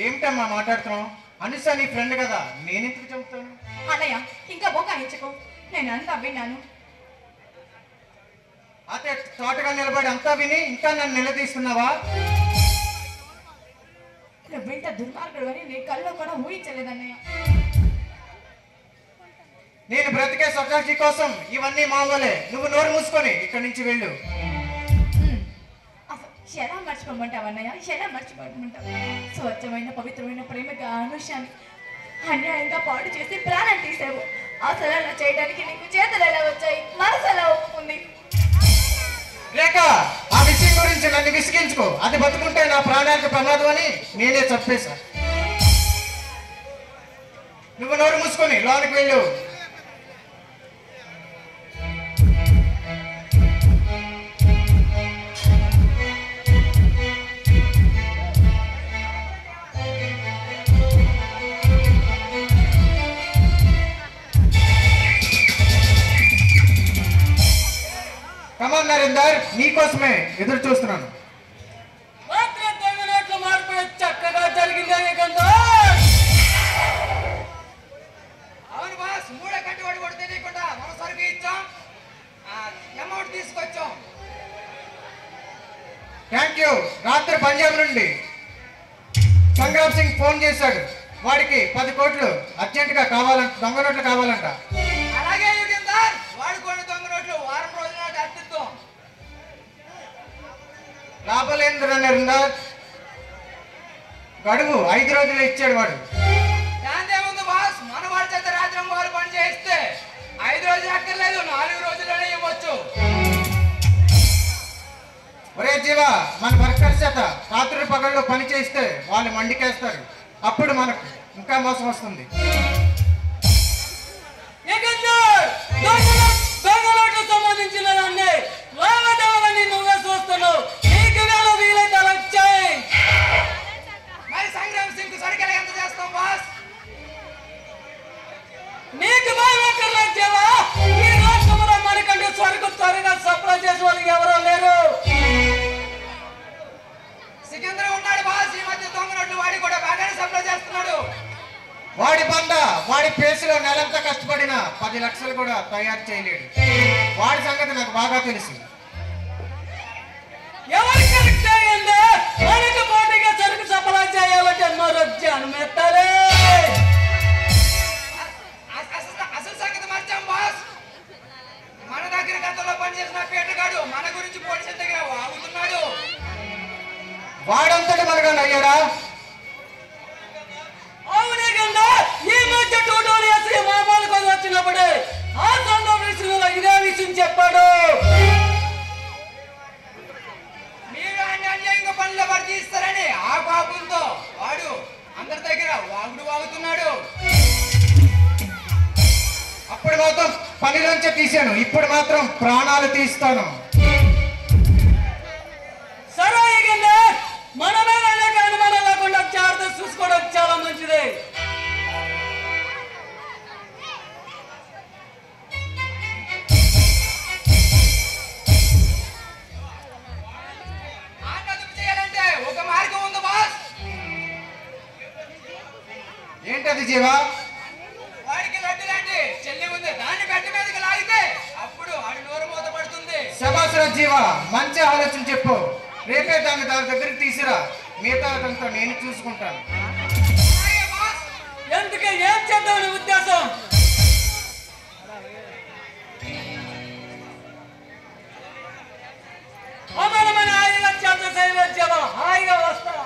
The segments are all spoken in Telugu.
ఏమిటమ్మా మాట్లాడుతున్నావు? అనుష నీ ఫ్రెండ్ కదా, నేనెందుకు చెబుతాను? అన్నయ్య ఇంకా బొకాయించుకో, నేను అంతా విన్నాను. అదే తోటగా నిలబడి అంతా విని ఇంకా నన్ను నిలదీస్తున్నావా? నువ్వు వింట దుర్మార్గుడు అని నీ కల్లో కూడా ఊహించలేదన్నయ్య. నేను బ్రతికే సొసైటీ కోసం ఇవన్నీ మామూలే. నువ్వు నోరు మూసుకొని ఇక్కడి నుంచి వెళ్ళు. ఎలా మర్చిపోమంటావు అన్నయ్య, ఎలా మర్చిపోమంటావు? స్వచ్ఛమైన పవిత్రమైన ప్రేమగా అనుషాన్ని అన్యాయంగా పాడు చేసి ప్రాణం తీసావు. అసలు అలా చేయడానికి నీకు చేతులు ఎలా వచ్చాయి, మనసు ఎలా ఒప్పుకుంది? రేఖ, ఆ విషయం గురించి నన్ను విసిగించుకో. అది బతుకుంటే నా ప్రాణానికి ప్రమాదం అని నేనే చెప్పేశా. నువ్వు నోరు మూసుకొని లోనికి వెళ్ళు. కమాన్ నరేందర్, నీకోసమే ఎదురు చూస్తున్నాను. మార్పు చక్కగా జరిగింది. అవును బాస్, మూడే కట్టుబడి కూడా తెలియకుండా మనం సరుకు ఇచ్చాం, అమౌంట్ తీసుకొచ్చాం. Thank you. రాత్రి పంజాబ్ నుండి సంగ్రామ్ సింగ్ ఫోన్ చేశాడు. వాడికి 10 కోట్లు అర్జెంటుగా కావాలంట, దొంగ నోట్లు కావాలంట. అలాగే యుగేందర్, వాడు కొన్ని దొంగ నోట్లు వారం రోజుల నాటి అర్థిద్దాం. లాభలేంద్ర నరేందర్, గడువు 5 రోజులు ఇచ్చాడు వాడు. దాందేముంది బాస్, మన వాళ్ళ చేత రాత్రి వాళ్ళు పని చేయిస్తే 5 రోజులు అక్కర్లేదు, 4 రోజుల్లోనే ఇవ్వచ్చు. ఒరే జీవా, మన వర్కర్స్ చేత రాత్రి పగళ్ళు పని చేస్తే వాళ్ళు మండికేస్తారు. అప్పుడు మనకు ఇంకా మోసం వస్తుంది. దొంగలోట్లకు సంబంధించిన దాన్ని లావాదేవీలన్నీ నువ్వే చూస్తున్నావు. నీకు వేళ వీలైతే అలా వచ్చాయి. మరి సంగ్రామ్ సింగ్ సరిగ్గా ఎంత చేస్తాం బాస్? నీకు బాగా ఈ రాష్ట్రంలో మనకంటే సరుకు త్వరగా సప్లై చేసే వాళ్ళకి ఎవరో లేరు. సికింద్ర ఉన్నాడు బాస్, ఈ మధ్య దొంగ నోట్లు వాడి కూడా బాగానే సప్లై చేస్తున్నాడు. వాడి బంద, వాడి పేసులో నెలంతా కష్టపడిన 10 లక్షలు కూడా తయారు చేయలేడు. వాడి సంగతి నాకు బాగా తెలుసు. ఎవరు కరెక్ట్ అయ్యింది? మనకి పోటీగా సరుకు సప్లై చేయాలంటే మరో జన్మెత్తారే. అసలు సంగతి మర్చాం బాస్. మన దగ్గర గతంలో పనిచేసిన పేటగాడు మన గురించి పోలీసుల దగ్గర వాగుతున్నాడు. వాడంతటి మనగా అయ్యాడా? అవునే కదా, ఈ మధ్య ట్యూటోరియల్స్ మామూలు కోసం వచ్చినప్పుడే ఆ సందర్భంలో ఇదే విషయం చెప్పాడు. మీరు అన్యాయంగా పనులు భర్తీ ఇస్తారని ఆ పాపంతో వాడు అందరి దగ్గర వాగుతున్నాడు. అప్పుడు మాత్రం పనిలోంచే తీశాను, ఇప్పుడు మాత్రం ప్రాణాలు తీస్తాను. సరే మన మీద అనేక అనుమానం లేకుండా జాగ్రత్త చూసుకోవడం చాలా మంచిది. చేయాలంటే ఒక మార్గం ఉంది బాస్. ఏంటది జీవా? వాడికి లడ్డు లాంటి చెల్లి ఉంది, దాన్ని గడ్డి మీదకి లాగితే అప్పుడు ఆడి నోరు మూత పడుతుంది. శభాష్ జీవా, మంచి ఆలోచన చెప్పు. రేపే దాని దగ్గరికి తీసిరా, మిగతా అతనితో నేను చూసుకుంటాను. ఎందుకే ఏం చేద్దామని ఉద్దేశం? అమలమైన హాయిగా చేత చేయవచ్చావా? హాయిగా వస్తా.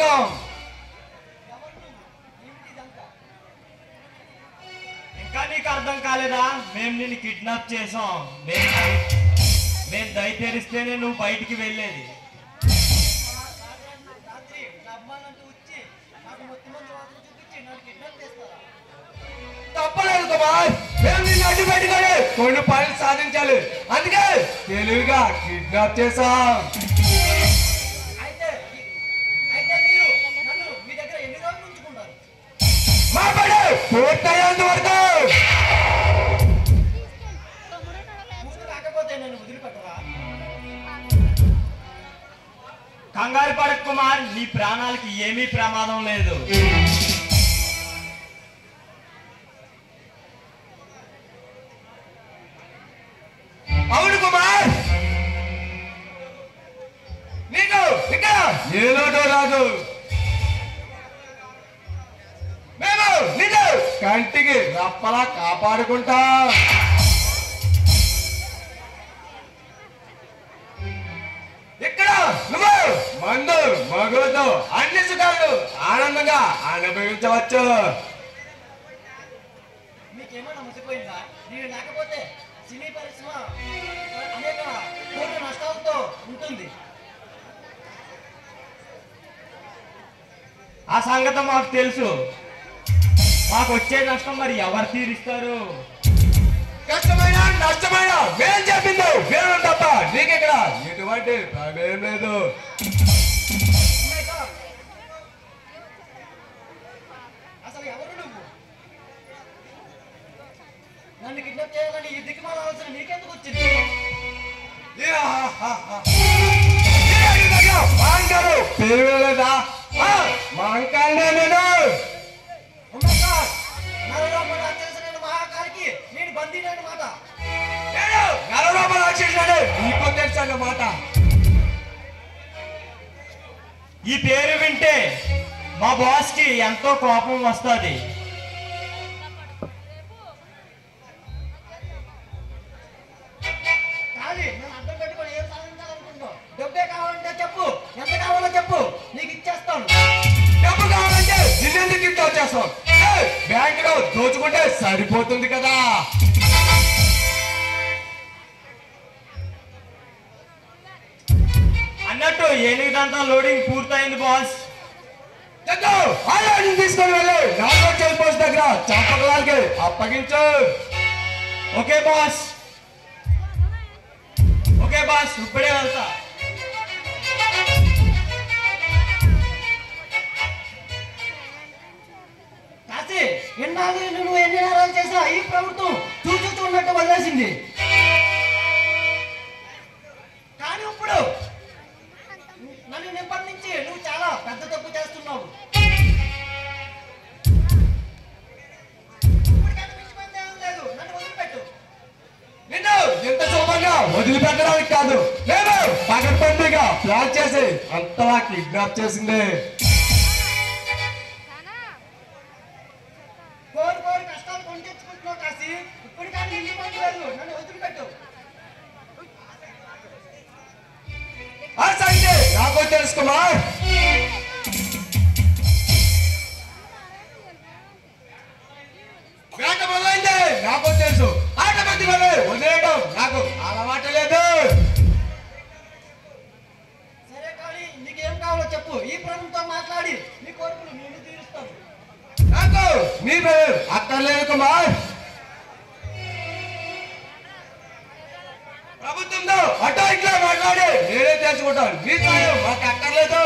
సంఘం. ఇంకా నీకు అర్థం కాలేదా? మేము నిన్ను కిడ్నాప్ చేసాం. మేము దయ తెరిస్తేనే నువ్వు బయటికి వెళ్ళేది. తప్పలేదు కుమార్, మేము నిన్ను అడ్డు పెట్టుకొని కొన్ని పనులు సాధించాలి, అందుకే తెలివిగా కిడ్నాప్ చేసాం. మా పని పూర్తయ్యేంత వరకు. కంగారు పడకు కుమార్, నీ ప్రాణాలకి ఏమీ ప్రమాదం లేదు. అవును కుమార్, నీకు ఇక్కడ ఏ లోటు రాదు. మేము నిన్ను కంటికి రప్పలా కాపాడుకుంటాం. ఇక్కడ నువ్వు మందు మగుతో అన్ని సుఖాలు ఆనందంగా అనుభవించవచ్చు. మీకేమైనా మర్చిపోయిందా? నేను లేకపోతే సినీ పరిశ్రమ అనేక కోట్ల నష్టాలతో ఉంటుంది. ఆ సంగతి మాకు తెలుసు. మాకు వచ్చే నష్టం మరి ఎవరు తీరుస్తారు? కష్టమైన నష్టమైన మేం చెప్పింది వేరు తప్ప నీకెక్కడ ఎటువంటి ప్రమేయం లేదు. అసలు ఎవరు నువ్వు? నన్ను కిడ్నాప్ చేయాలని ఈ దిక్కుమాల ఆలోచన నీకెందుకు వచ్చింది? పేరు లేదా మా అంకాలనే నేను. మహాకారికి నేను బందీనమాట. నరలోపల రాక్షసుడు నీకు తెలుసు అన్నమాట. ఈ పేరు వింటే మా బాస్ కి ఎంతో కోపం వస్తుంది. కానీ నేను అడ్డం పెట్టుకొని ఏం సాధించాలనుకుంటున్నావు? డబ్బే కావాలంటే చెప్పు, ఎంత కావాలో చెప్పు, నీకు ఇచ్చేస్తాను. డబ్బు కావాలంటే నిన్నెందుకు ఇంట్లో వచ్చేస్తాం? బ్యాంకులో దోచుకుంటే సరిపోతుంది కదా. అన్నట్టు ఏనుగుదంతా లోడింగ్ పూర్తయింది బాస్. తీసుకొని వెళ్ళి నాలుగో చెక్ పోస్ట్ దగ్గర చంపకలాలకి అప్పగించు. ఓకే బాస్, ఓకే బాస్, ఇప్పుడే వెళ్తా. కాశీ, ఎన్నాళ్ళు నువ్వు ఎన్ని నేరాలు చేసినా ఈ ప్రభుత్వం చూచున్నట్టు వదిలేసింది. కానీ ఇప్పుడు నన్ను నింపడించి నువ్వు చాలా పెద్ద తప్పు చేస్తున్నావు. ఇప్పటికైనా మించిపోయింది ఏం లేదు, నన్ను వదిలిపెట్టు. నిన్ను ఎంత శుభ్రంగా వదిలిపెట్టడానికి కాదు, నేను పగడ్బందీగా ప్లాన్ చేసి అంతలా కిడ్నాప్ చేసింది. కోరి కోరి కష్టాలు కొని తెచ్చుకుంటున్నావు కాశీ. ఇప్పటికైనా మించిపోయింది లేదు, నన్ను వదిలిపెట్టు. ఆ సంగతి నాకు తెలుసు కుమార్. వేట మొదలైంది నాకు తెలుసు. ఆట మంది వదిలేయడం నాకు అలవాటు లేదు. సరే కానీ నీకేం కావాలో చెప్పు, ఈ ప్రభుత్వం మాట్లాడి నీ కోరికలు నేను తీరుస్తాను. నాకు నీ పేరు అక్కర్లేదు కుమార్. ప్రభుత్వంతో అటో ఇట్లా మాట్లాడి నేనే తెలుసుకుంటాను. నీ సాయం మాకు అక్కర్లేదు.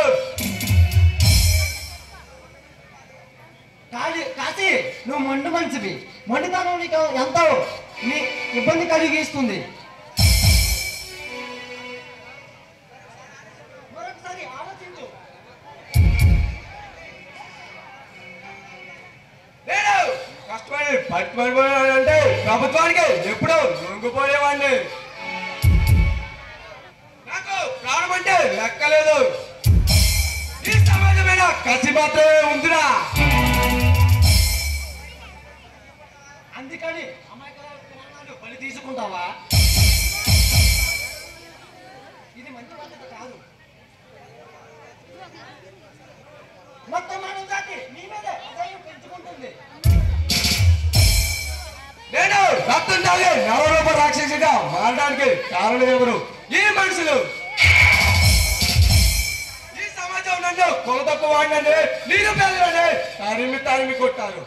కాశీ, నువ్వు మొండు మనిషివి. మొండితనం నీకు ఎంతో నీ ఇబ్బంది కలిగిస్తుంది. మరొకసారి ఆలోచించు. నేను కష్టపడి పట్టుబడిపోయాడంటే ప్రభుత్వానికి ఎప్పుడో లొంగిపోయేవాడిని. నాకు ప్రాణం అంటే లెక్కలేదు. ఈ సమాజమైన కసి మాత్రమే ఉందిరా. అందుకని అమాయకుల ప్రాణాలు బలి తీసుకుంటావా? ఇది మంచి పద్ధతి కాదు. మొత్తం మానవ జాతి నీ మీదే అసహ్యం పెంచుకుంటుంది. నేను రక్తం తాగే నవరూప రాక్షసిగా మారడానికి కారణం ఎవరు? ఈ మనుషులు. ఈ సమాజం నన్ను కొల తక్కువ వాడినని నేను పేదలని తరిమి కొట్టారు.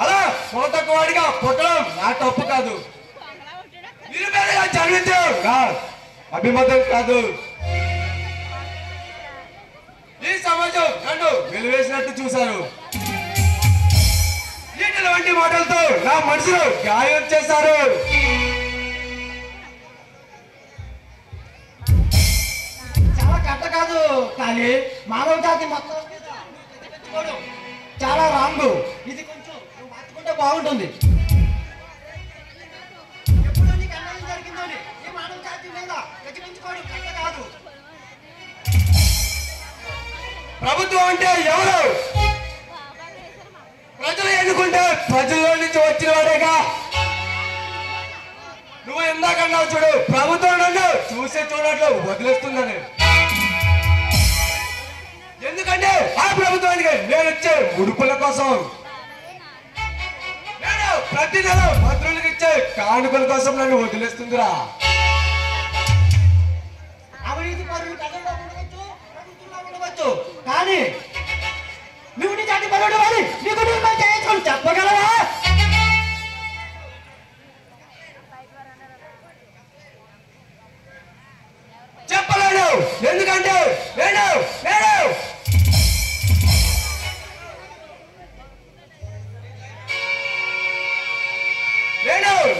అలా కొల తక్కువ వాడిగా పుట్టడం నా తప్పు కాదు. మీరు పేదగా చదివించడం నా అభిమతం కాదు. ఈ సమాజం నన్ను వెలివేసినట్టు చూశారు. ఈటల వంటి మాటలతో నా మనసును గాయం చేశారు. చాలా కట్ట కాదు కానీ మానవ జాతి మొత్తం మీద నువ్వు ప్రతిపెట్టుకోవడం చాలా రాంగు. ఇది కొంచెం నువ్వు మార్చుకుంటే బాగుంటుంది. ఎప్పుడో నీకు అన్యాయం జరిగిందని ఈ మానవ జాతి మీద ప్రతిపెట్టుకోవడం కట్ట కాదు. ప్రభుత్వం అంటే ఎవరు? ప్రజలు ఎన్నుకుంటే ప్రజల్లో నుంచి వచ్చిన వాడేగా. నువ్వు ఎందాకన్నావు చూడు, ప్రభుత్వం నన్ను చూసే చూడట్లు వదిలేస్తుందని. ఎందుకంటే ఆ ప్రభుత్వానికి నేను ఇచ్చే ముడుపుల కోసం, నేను ప్రతి నెల మంత్రులకు ఇచ్చే కానుకల కోసం నన్ను వదిలేస్తుందిరా. అవినీతి పరులు ప్రజల్లో ఉండవచ్చు, ప్రభుత్వంలో ఉండవచ్చు, కానీ నువ్వు నీ జాతి పరుడు అని నీకు నువ్వు చేయించుకొని చెప్పగలవా? చెప్పలేను. ఎందుకంటే నేను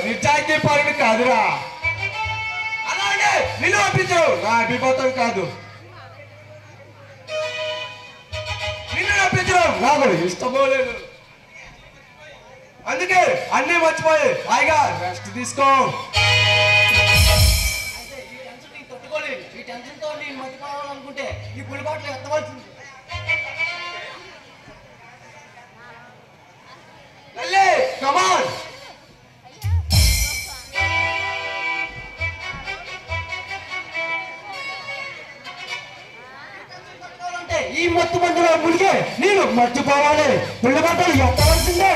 నిజాయితీ పరుడు కాదురా. అలాగే నిన్ను ఒప్పించడం నా అభిమతం కాదు. నిన్ను ఒప్పించడం నాకు ఇష్టమో లేదు. అందుకే అన్ని మర్చిపోయి హాయిగా రెస్ట్ తీసుకో. అయితే ఈ టెన్షన్ నీకు తట్టుకోలేదు. ఈ టెన్షన్ తో నేను మర్చిపోవాలనుకుంటే ఈ పులిపాట్లు ఎత్తవలసింది. కమాన్. ఈ మొత్తం మందులో మునిగే నేను మర్చిపోవాలి. పులిపాటలు ఎత్తవలసిందే.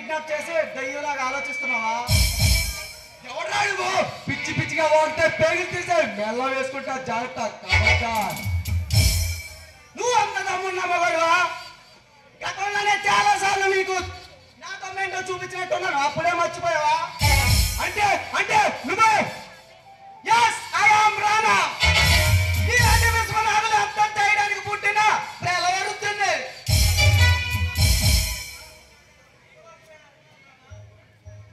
కిడ్నాప్ చేసి దయ్యంలాగా ఆలోచిస్తున్నావా? ఎవడాడు పిచ్చి పిచ్చిగా వాడితే పేగులు తీసే మెల్ల వేసుకుంటా జాగ్రత్త. నువ్వు అంత దమ్మున్న మగడువా? గతంలోనే చాలా సార్లు నీకు నా తమ్మేంటో చూపించినట్టున్నాను, అప్పుడే మర్చిపోయావా? అంటే అంటే నువ్వు ఎస్ ఐ ఆమ్ రానా. ఈ అన్ని విశ్వనాథులు అర్థం చేయడానికి పుట్టిన ఎరుగుతుంది.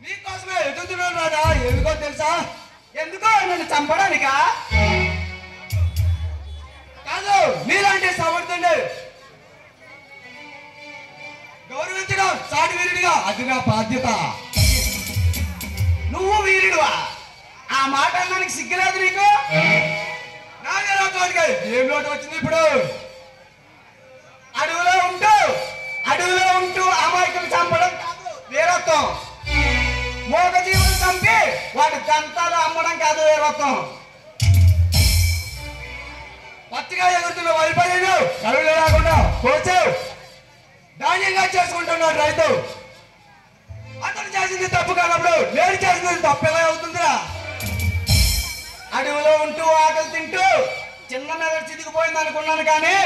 నీకోసమే ఎదుగుతున్నాను రానా. ఎందుకో తెలుసా? ఎందుకో నన్ను చంపడానికా? కాదు, నీలాంటి సమర్థుండే గౌరవించడం సాటి వీరుడిగా అది నా బాధ్యత. నువ్వు వీరుడువా? ఆ మాట అన్నానికి సిగ్గులేదు నీకు? నాగరాజుకి ఏం లోటు వచ్చింది ఇప్పుడు? అడవిలో ఉంటూ అమాయకులు చంపడం కాదు వీరత్వం. మోగ జీవులు చంపి వాటి దంతాలు అమ్మడం కాదు వీరత్వం. పచ్చిగా ఎగురుతున్న వరిపల్లిను కరువులు రాకుండా కోచు ధాన్యంగా చేసుకుంటున్నాడు రైతు. అతను చేసింది తప్పు కానప్పుడు నేను చేసింది తప్పు ఎలా అవుతుందిరా? అడవిలో ఉంటూ ఆకలి తింటూ చిన్న మీద చితికిపోయింది అనుకున్నాను, కానీ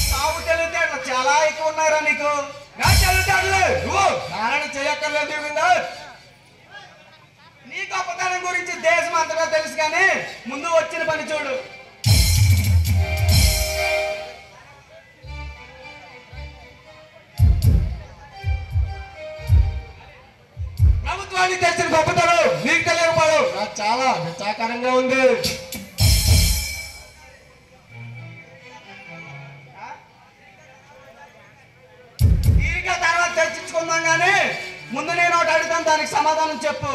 సాగు తెలివితేటలు చాలా ఎక్కువ ఉన్నారా నీకు? నా తెలివితేటలు నువ్వు కారణ చేయక్కర్లేదు. నీ గొప్పతనం గురించి దేశం అంతగా తెలుసు, కానీ ముందు వచ్చిన పని చూడు. ప్రభుత్వాన్ని తెచ్చిన గొప్పతనం నీకు తెలియకపోవడం నాకు చాలా విచాకరంగా ఉంది. తీరిక తర్వాత చర్చించుకుందాం, కానీ ముందు నేను ఒకటి అడుగుతాను, దానికి సమాధానం చెప్పు.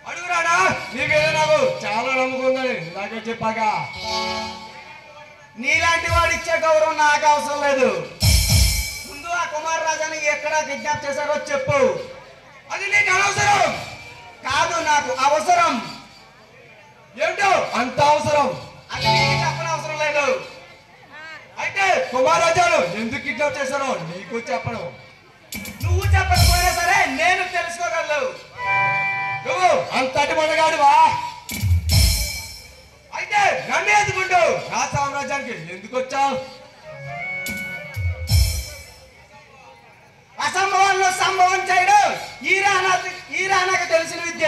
అడుగురాడా. నీకేదో నాకు చాలా నమ్ముకుందని నాకే చెప్పాగా. నీలాంటి వాడు ఇచ్చే గౌరవం నాకు అవసరం లేదు. ముందు ఆ కుమార్ రాజాని ఎక్కడ కిడ్నాప్ చేశారో చెప్పు. అది నీకు అనవసరం కాదు, నాకు అవసరం. ఏమిటో అంత అవసరం? అది నీకు చెప్పనవసరం లేదు. అయితే కుమార్ రాజాను ఎందుకు కిడ్నాప్ చేశారో నీకు చెప్పను. నువ్వు చెప్పకపోయినా సరే నేను తెలుసుకోగలను. నువ్వు అంతటి మొదగాడువా? అయితే నన్ను ఎదుగుండు. నా సామ్రాజ్యానికి ఎందుకు వచ్చావు? అసంభవంలో సంభవం చేయడం ఈ రానాకు తెలిసిన విద్య.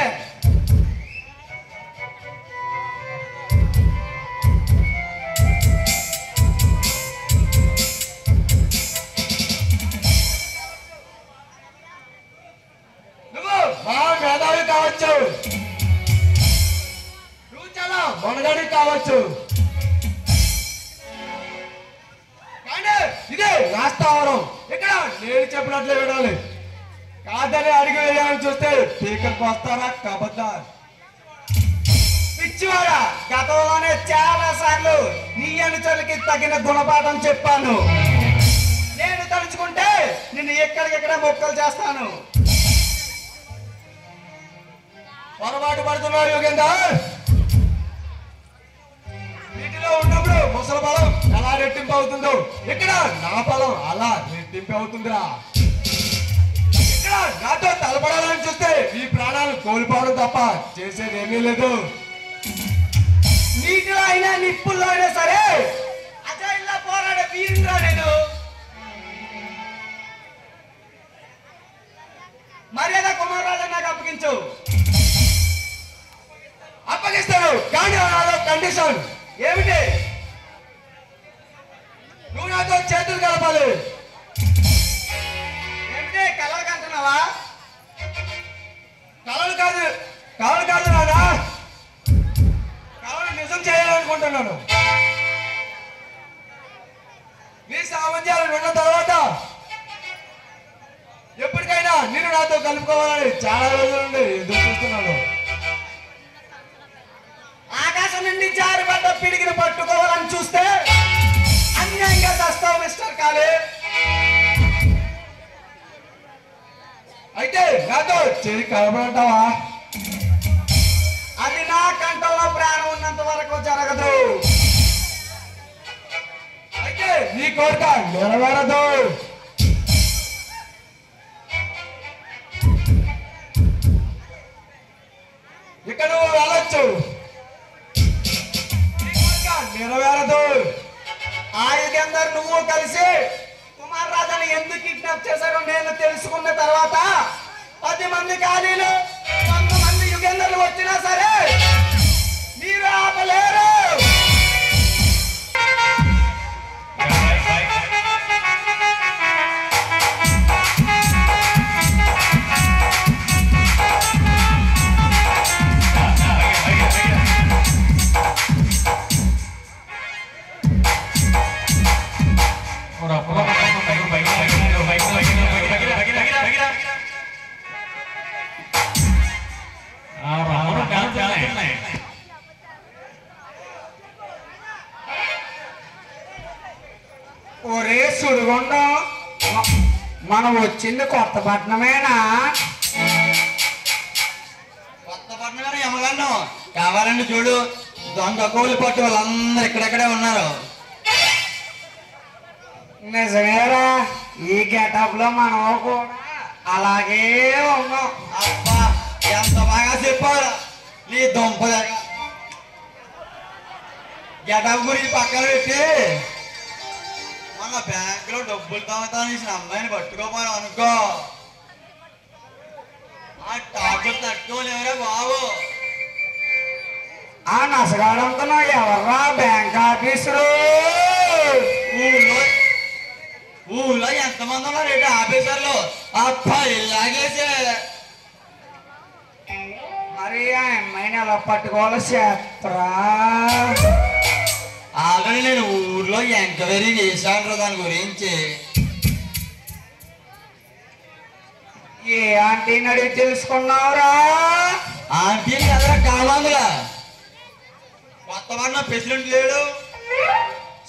నువ్వు మా మేధావి కావచ్చు, నువ్వు చాలా మొనగాడి కావచ్చు, కానీ ఇదే నా స్థావరం. ఇక్కడ నేను చెప్పినట్లే వినాలి. కాదని అడిగి వేయాలని చూస్తే పీకలకు వస్తారా కబద్దార్. పిచ్చివాడా, గతంలోనే చాలా సార్లు నీ అనుచరులకి తగిన గుణపాఠం చెప్పాను. నేను తలుచుకుంటే నిన్ను ఎక్కడికెక్కడ మొక్కలు చేస్తాను. పొరపాటు పడుతున్నావు యోగేందర్. వీటిలో ఉన్నప్పుడు ముసలి బలం ఎలా రెట్టింపు అవుతుందో ఇక్కడ నా బలం అలా రెట్టింపు అవుతుందిరా. ఇక్కడ నాతో తలపడాలని చూస్తే ఈ ప్రాణాలు కోల్పోవడం తప్ప చేసేది ఏమీ లేదు. నీటిలో అయినా నిప్పుల్లో అయినా సరే అజైల్లా పోరాడే వీరుంద్రా నేను. మర్యాద కుమార్ రాజా నాకు అప్పగించు. అప్పగిస్తాను, కానీ నాలో కండిషన్. ఏమిటి? నువ్వు నాతో చేతులు కలపాలి. ఏమిటి కలలు కంటున్నావా? కలలు కాదు నానా, కలలు నిజం చేయాలనుకుంటున్నాను. నీ సామర్థ్యాలు విన్న తర్వాత ఎప్పటికైనా నేను నాతో కలుపుకోవాలని చాలా రోజుల నుండి ఎదురు చూస్తున్నాను. ఆకాశం నుండి జారిపడ్డ పిడికిని పట్టుకోవాలని చూస్తే అన్యాయంగా చేస్తావు మిస్టర్ కాలే. అయితే నాతో చేయి కలపడంటావా? అది నా కంఠంలో ప్రాణం ఉన్నంత వరకు జరగదు. అయితే నీ కోరిక నెరవేరదు. కిడ్నాప్ చేశారో నేను తెలుసుకున్న తర్వాత 10 మంది ఖాళీలు 100 మంది యుగేంద్రులు వచ్చినా సరే మీరు ఆపలేరు. ఒరే సుడిగుండం, మనం వచ్చింది కొత్తపట్నమేనా? కొత్తపట్నమేనా యమగండం? కావాలండి చూడు, దొంగ కోళ్ళు పట్టు వాళ్ళందరూ ఇక్కడెక్కడే ఉన్నారు. నిజమేరా, ఈ గెటప్ లో మనం కూడా అలాగే ఉన్నాం. అబ్బా ఎంత బాగా చెప్పారు నీ దుంప గెటప్ గురించి పక్కన పెట్టి మన బ్యాంకులో డబ్బులు తవ్వుతాను అమ్మాయిని పట్టుకోపోయాం అనుకో, ఆ టాపులు తట్టుకోలేవరా బాబు. ఆ నసగాడంతో ఎవర్రా బ్యాంక్ ఆఫీసరు? ఊళ్ళో ఎంతమంది ఉన్నారు ఏంటి ఆఫీసర్లు? అబ్బా ఇలాగేసే మరి ఆ అమ్మాయిని ఎలా పట్టుకోవాలో చెప్పరా? ఆల్రెడీ నేను ఊర్లో ఎంక్వైరీ చేశాను దాని గురించి. ఏ ఆంటీని అడిగి తెలుసుకున్నావురా? ఆంటీ కదరా కామాందులా, కొత్తవాడిన ప్రెసిడెంట్ లేడు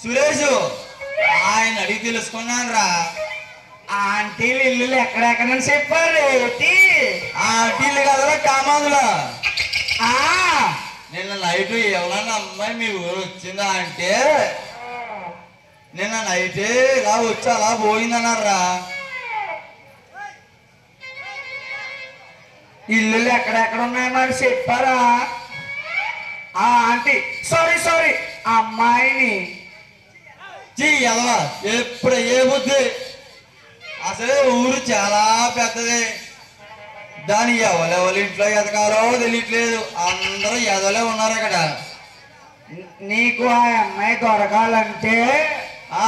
సురేష్, ఆయన అడిగి తెలుసుకున్నాను రా. ఆంటీలు ఇల్లు ఎక్కడెక్కడని చెప్పారు. ఆంటీలు కదరా కామాందులా. నిన్న నైట్ ఎవరన్నా అమ్మాయి మీ ఊరు వచ్చిందా అంటే నిన్న నైటే ఇలా వచ్చి అలా పోయిందన్నారా. ఇల్లు ఎక్కడెక్కడ ఉన్నాయని చెప్పారా? ఆంటీ సారీ అమ్మాయిని ఎప్పుడు ఏ బుద్ధి, అసలే ఊరు చాలా పెద్దది, దాని ఎవరెవరి ఇంట్లో ఎదగారో తెలియట్లేదు, అందరూ ఎదలే ఉన్నారు అక్కడ. నీకు ఆ అమ్మాయి దొరకాలంటే ఆ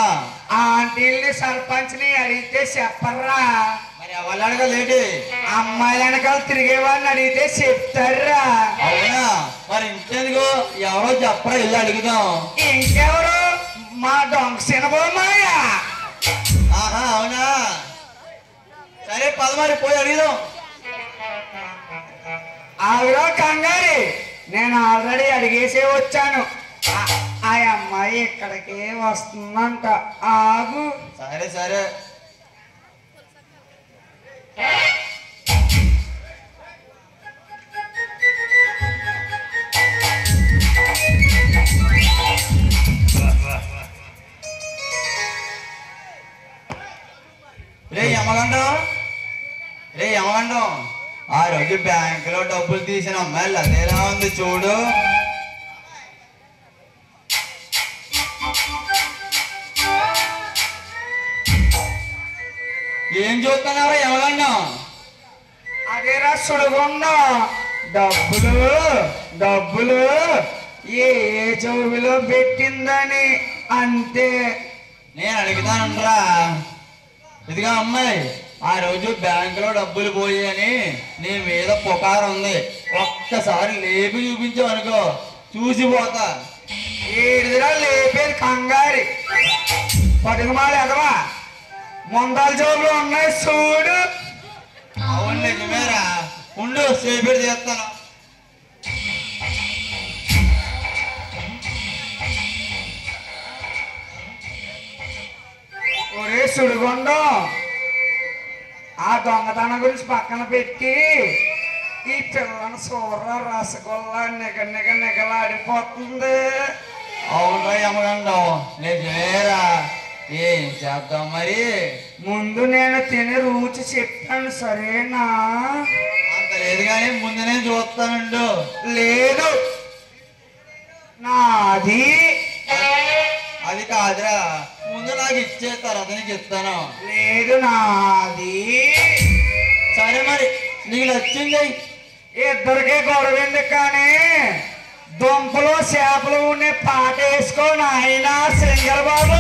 ఆంటీల్ని సర్పంచ్ని అడిగితే చెప్పర్రా. మరి ఎవరు అడగలేటి? అమ్మాయిల వెనకాల తిరిగేవాడిని అడిగితే చెప్తారా. అవునా? మరి ఇంకెందుకు, ఎవరో చెప్పరా, ఇల్లు అడుగుదాం. ఇంకెవరు? మా దొంగ సినబోమాయ. ఆహా అవునా, సరే పద మరి పోయి అడుగుదాం. ఆవిడ కంగారి, నేను ఆల్రెడీ అడిగేసే వచ్చాను. ఆ అమ్మాయి ఇక్కడికి వస్తుందంట, ఆగు. సరే రే యమగండం, ఆ రోజు బ్యాంకులో డబ్బులు తీసిన అమ్మాయిలు అదేలా ఉంది చూడు. ఏం చూస్తున్నావా యమగండం? అదేరా సుడిగుండం, డబ్బులు ఏ చెవులో పెట్టిందని అంతే. నేను అడుగుతానరా, ఇదిగా అమ్మాయి, ఆ రోజు బ్యాంకులో డబ్బులు పోయాయని నీ మీద పుకారు ఉంది, ఒక్కసారి లేపి చూపించావు అనుకో, చూసిపోతా. ఏడుదిరా లేపేది కంగారి, పట్టుకుమాలి ఎదవా, ముందాల జోబులు ఉన్నాయి చూడు. అవును నిజమేరా, ఉండు సేపెట్టి చేస్తాను. ఒరే సుడిగుండం, ఆ దొంగతనం గురించి పక్కన పెట్టి ఈ పిల్లని సూర్ర రసగుల్లా నిగలాడిపోతుంది. అవునా యమగండం, నిజమేరా, ఏం చేద్దాం మరి? ముందు నేను తిని రుచి చెప్పాను సరేనా? అంత లేదు కానీ ముందు నేను చూస్తానండు. లేదు నాది అది కాదురా, ముందు ముందు నాకు ఇచ్చే తర్వాత నీకు ఇస్తాను. లేదు నాది. సరే మరి నీకు నచ్చింది. ఇద్దరికే గొడవ ఎందుకు కానీ దుంపలు చేపలు ఉండే పాట వేసుకో నాయన సింగర్ బాబు.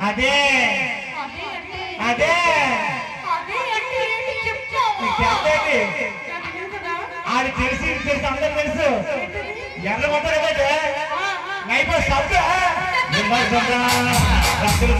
అదే అదే అది తెలిసి తెలిసి అందరూ తెలుసు ఎర్ర మొత్తం నైపో శబ్ద రక్తులు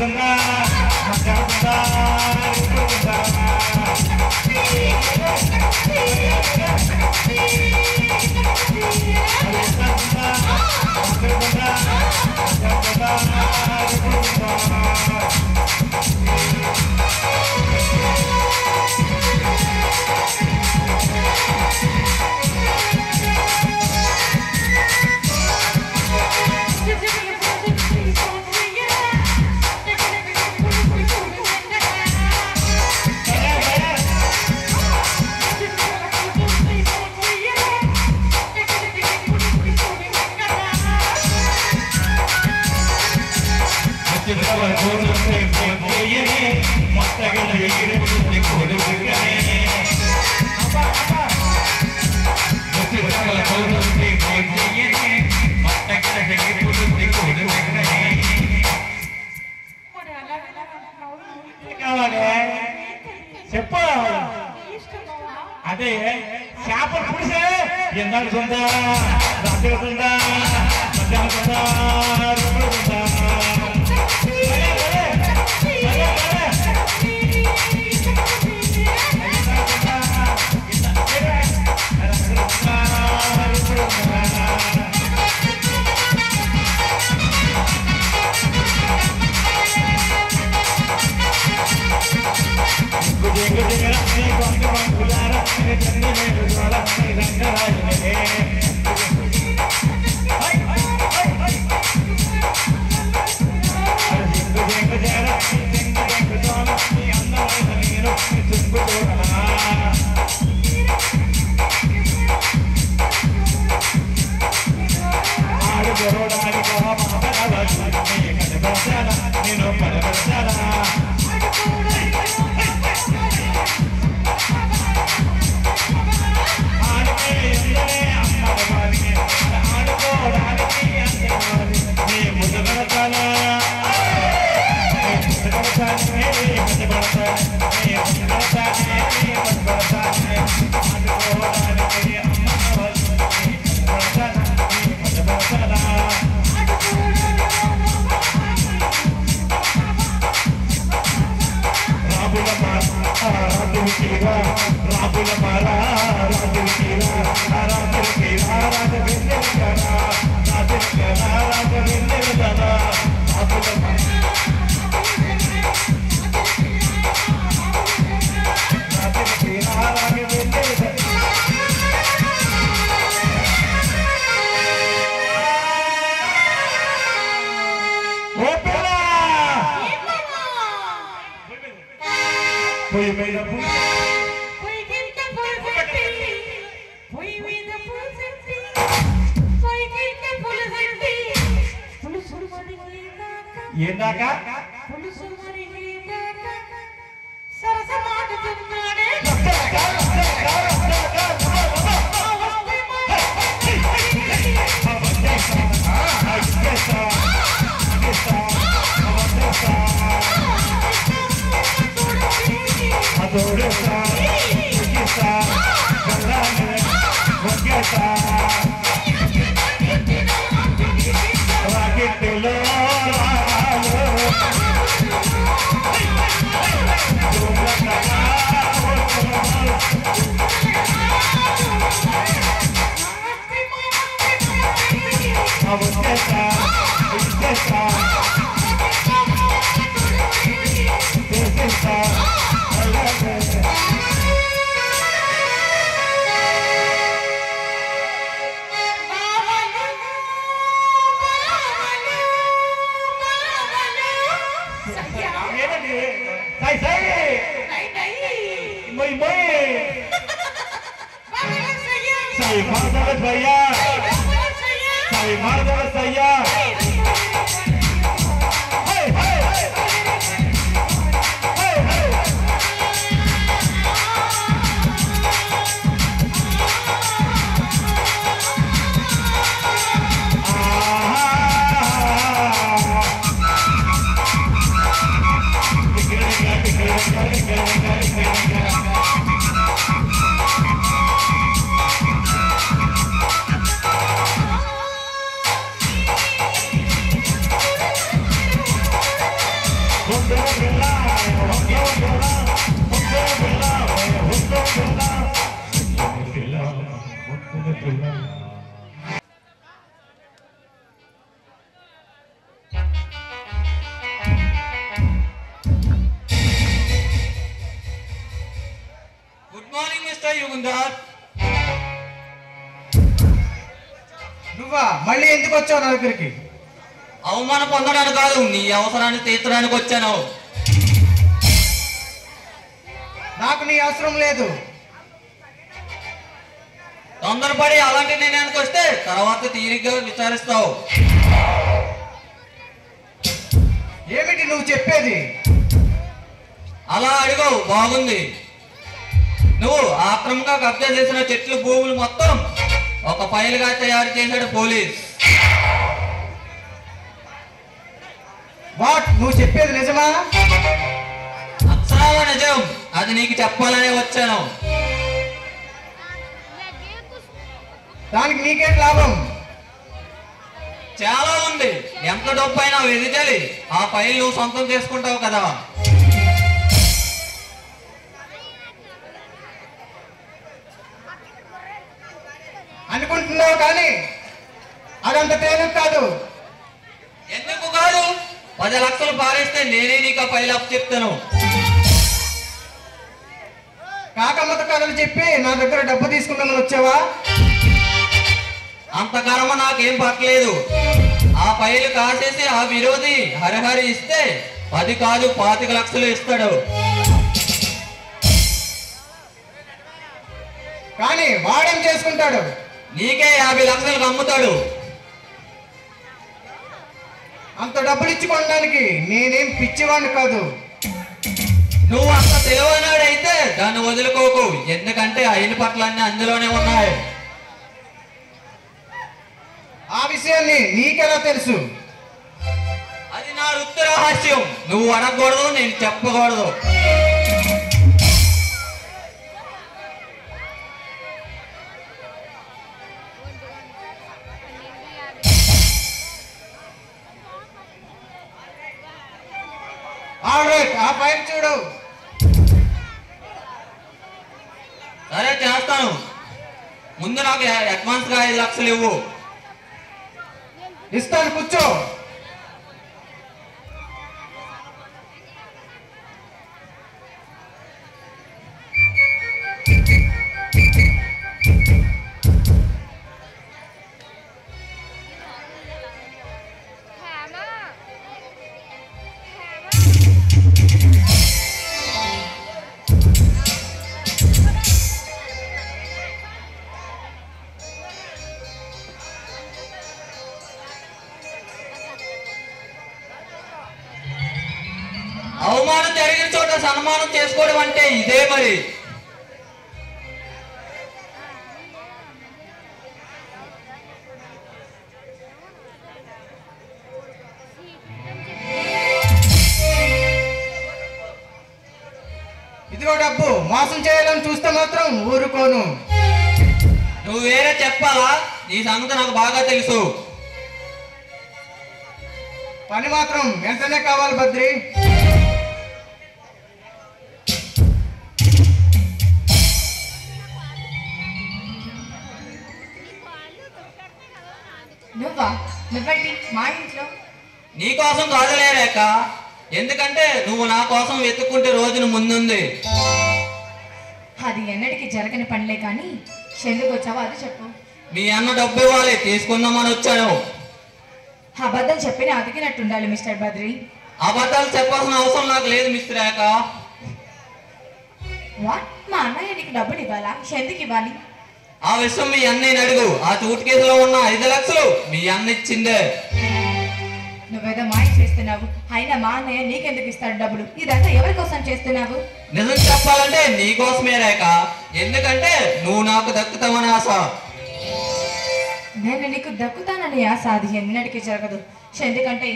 చేపలు పుడిసే ఎందాక కొందా రాత్రి కొందా మధ్యాహ్నం కొందా రూపులు కొందా నేను పడబడతారా ఏందాకా నువ్వా మళ్ళీ ఎందుకు వచ్చావు నా దగ్గరికి? అవమానం పొందడానికి కాదు, నీ అవసరాన్ని తీర్చడానికి వచ్చాను. నాకు నీ అవసరం లేదు. తొందరపడి అలాంటి నిర్ణయానికి వస్తే తర్వాత తీరిగ్గా విచారిస్తావు. ఏమిటి నువ్వు చెప్పేది? అలా అడిగావు బాగుంది. నువ్వు ఆక్రమంగా కబ్జా చేసిన చెట్లు భూములు మొత్తం ఒక ఫైల్గా తయారు చేశాడు పోలీస్. వాట్? నువ్వు చెప్పేది నిజమా? అక్షరాల నిజం. అది నీకు చెప్పాలనే వచ్చాను. దానికి నీకేంటి లాభం? చాలా ఉంది. ఎంత డబ్బు అయినా వెదిజాలి. ఆ ఫైల్ నువ్వు సొంతం చేసుకుంటావు కదా. అనుకుంటున్నావు కానీ అదంత తేలిక కాదు. ఎందుకు కాదు? 10 లక్షలు పారేస్తే నేనే నీకు ఆ ఫైల్ అప్పు చెప్తాను. కాకమ్మత కథలు చెప్పి నా దగ్గర డబ్బు తీసుకుందామని వచ్చావా? అంత కర్మ నాకేం పట్టలేదు. ఆ ఫైల్ కాసేసి ఆ విరోధి హరిహరి ఇస్తే 10 కాదు 25 లక్షలు ఇస్తాడు. కానీ వాడేం చేసుకుంటాడు? నీకే 50 లక్షలకు అమ్ముతాడు. అంత డబ్బులు ఇచ్చి కొనడానికి నేనేం పిచ్చివాడిని కాదు. నువ్వు అంత తెలివైనడైతే దాన్ని వదులుకోకు. ఎందుకంటే అయిన పట్లన్నీ అందులోనే ఉన్నాయి. ఆ విషయాన్ని నీకెలా తెలుసు? అది నా వృత్తి రహస్యం. నువ్వు అడగకూడదు, నేను చెప్పకూడదు. ఆల్రైట్, ఆ ఫైల్ చూడు. సరే చేస్తాను. ముందు నాకు అడ్వాన్స్ గా 5 లక్షలు ఇవ్వు. ఇస్తాను, కూర్చో. అవమానం జరిగిన చోట సన్మానం చేసుకోవడం అంటే ఇదే మరి. ఇదిగో డబ్బు. మోసం చేయాలని చూస్తే మాత్రం ఊరుకోను. నువ్వు వేరే చెప్పాలా? నీ సంగతి నాకు బాగా తెలుసు. పని మాత్రం వెంటనే కావాలి బద్రి. నువ్వండి మా ఇంట్లో? నీకోసం కాదులేక, ఎందుకంటే నువ్వు నా కోసం వెతుక్కుంటే రోజును ముందుంది. అది ఎన్నటికీ జరగని పనిలే కానీ ఎందుకు వచ్చావో అది చెప్పు. మీ అన్న డబ్బు ఇవ్వాలి, తీసుకుందామని వచ్చాను. అబద్ధం చెప్పిన అదిగినట్టుండాలి మిస్టర్ బద్రి. అబద్ధాలు చెప్పాల్సిన అవసరం నాకు లేదు మిస్టర్ రేఖ. వాట్? మా అన్నయ్య నీకు డబ్బులు ఇవ్వాలా? ఎందుకు ఇవ్వాలి? ఆ విషయం మీ అన్నయ్యని అడుగు. ఆ సూట్ కేసులో ఉన్న 5 లక్షలు మీ అన్న ఇచ్చిందే. నువ్వేదో మాయ చేస్తున్నావు. అయినా మా అన్నయ్య నీకెందుకు ఇస్తాడు డబ్బులు? ఇదంతా ఎవరి కోసం చేస్తున్నావు? నిజం చెప్పాలంటే నీకోసమే రేఖ. ఎందుకంటే నువ్వు నాకు దక్కుతావని ఆశ. నేను నీకు దక్కుతానని ఆశ అది ఎన్నటికీ జరగదు. ఎందుకంటే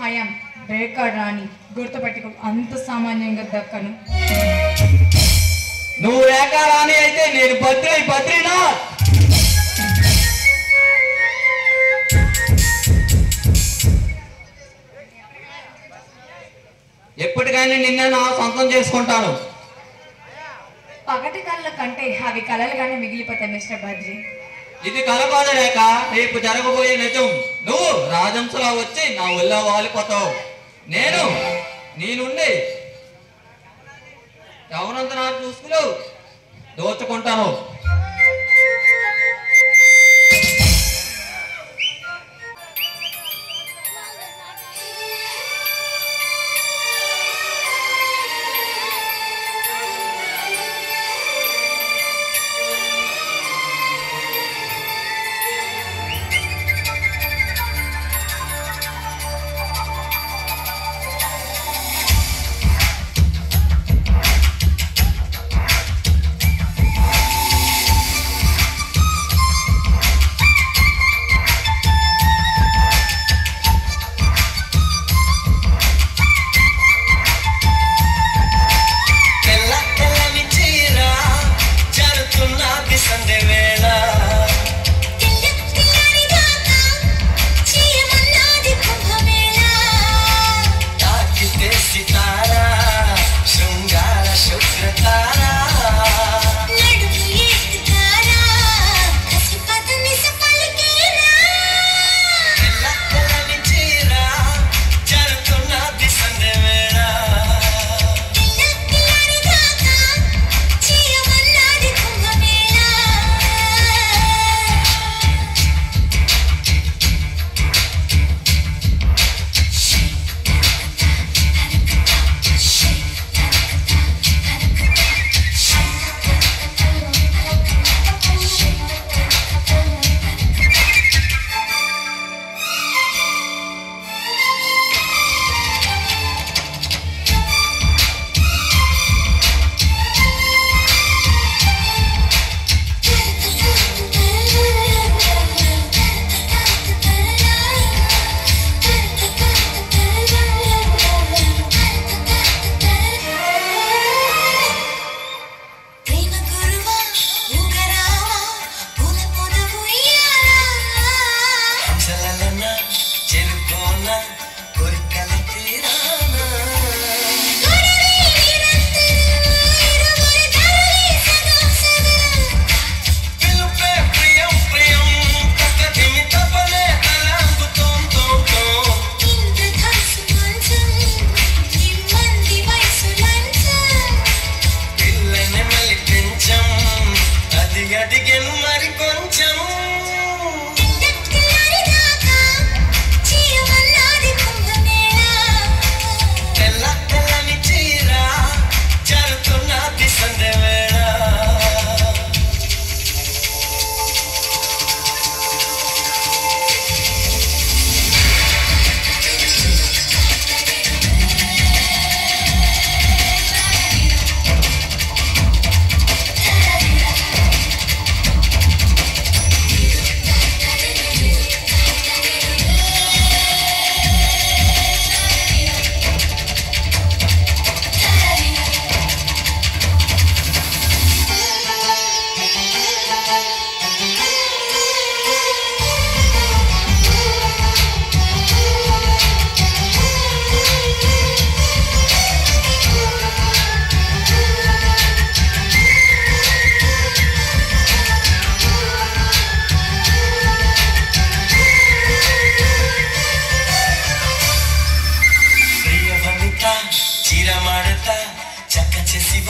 హయాం రేఖ రాణి, గుర్తుపెట్టుకో. అంత సామాన్యంగా దక్కను. నువ్వు రేఖ రాణి అయితే నేను బద్రీనాథ్. ఎప్పటికైనా నిన్నే నా సొంతం చేసుకుంటాను. పగటి కళ్ళ కంటే అవి కలలుగానే మిగిలిపోతాయి మిస్టర్ బద్రి. ఇది కల కాదు రేఖ, రేపు జరగబోయే నిజం. నువ్వు రాజంశలా వచ్చి నా ఒళ్ళో వాలిపోతావు. నేను నీ నుండి ఎవరంత నా చూసుకులు దోచుకుంటాను.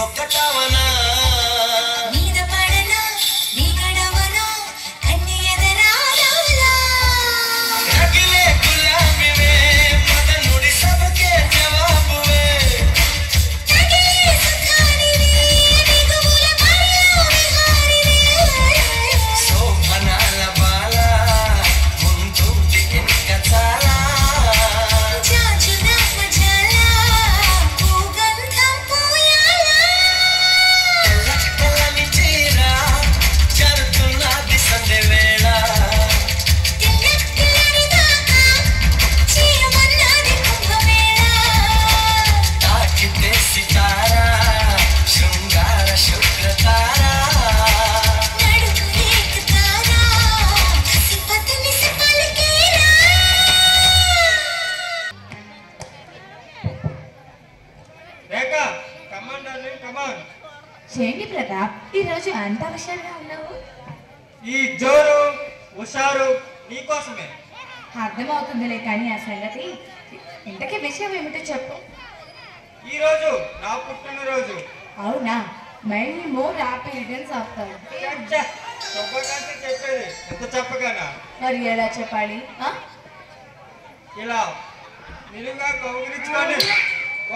ఒక్కటవనా మీద పడనా నీ గడవనా కన్ని ఎదరాలా రగిలే గులాబీవే మదనుడి సబకే జవాబువే రగిలే సుఖానివే నిగుముల మరిలో విహారివే సోమనాల బాల ముందుంది ఇంక చాలా జాజున మజాలా పూగంధం పూయాలా తెల్లని చీర జరుగుతున్నది సందె వేళ తెల్లని దాకా చీరమన్నది కుంభమేళ తాకితే సితారా శృంగార శుక్రతారా నడుము ఎక్కుతారా సిపతని సిపలికేరా రేఖ కమాన్ డార్లింగ్ కమాన్. ఏంటి ప్రతాప్ ఈరోజు అంత హుషారుగా ఉన్నావు? ఈ జోరు హుషారు నీకోసమే. అర్థమవుతుందిలే కానీ ఆ సంగతి ఇంతకీ విషయం ఏమిటో చెప్పు. ఈరోజు నా పుట్టినరోజు. అవునా? Many more happy returns of the day. శుభాకాంక్షలు చెప్పేది ఎంత చెప్పగానా? మరి ఎలా చెప్పాలి? ఇలా నిలువుగా కౌగిలించుకొని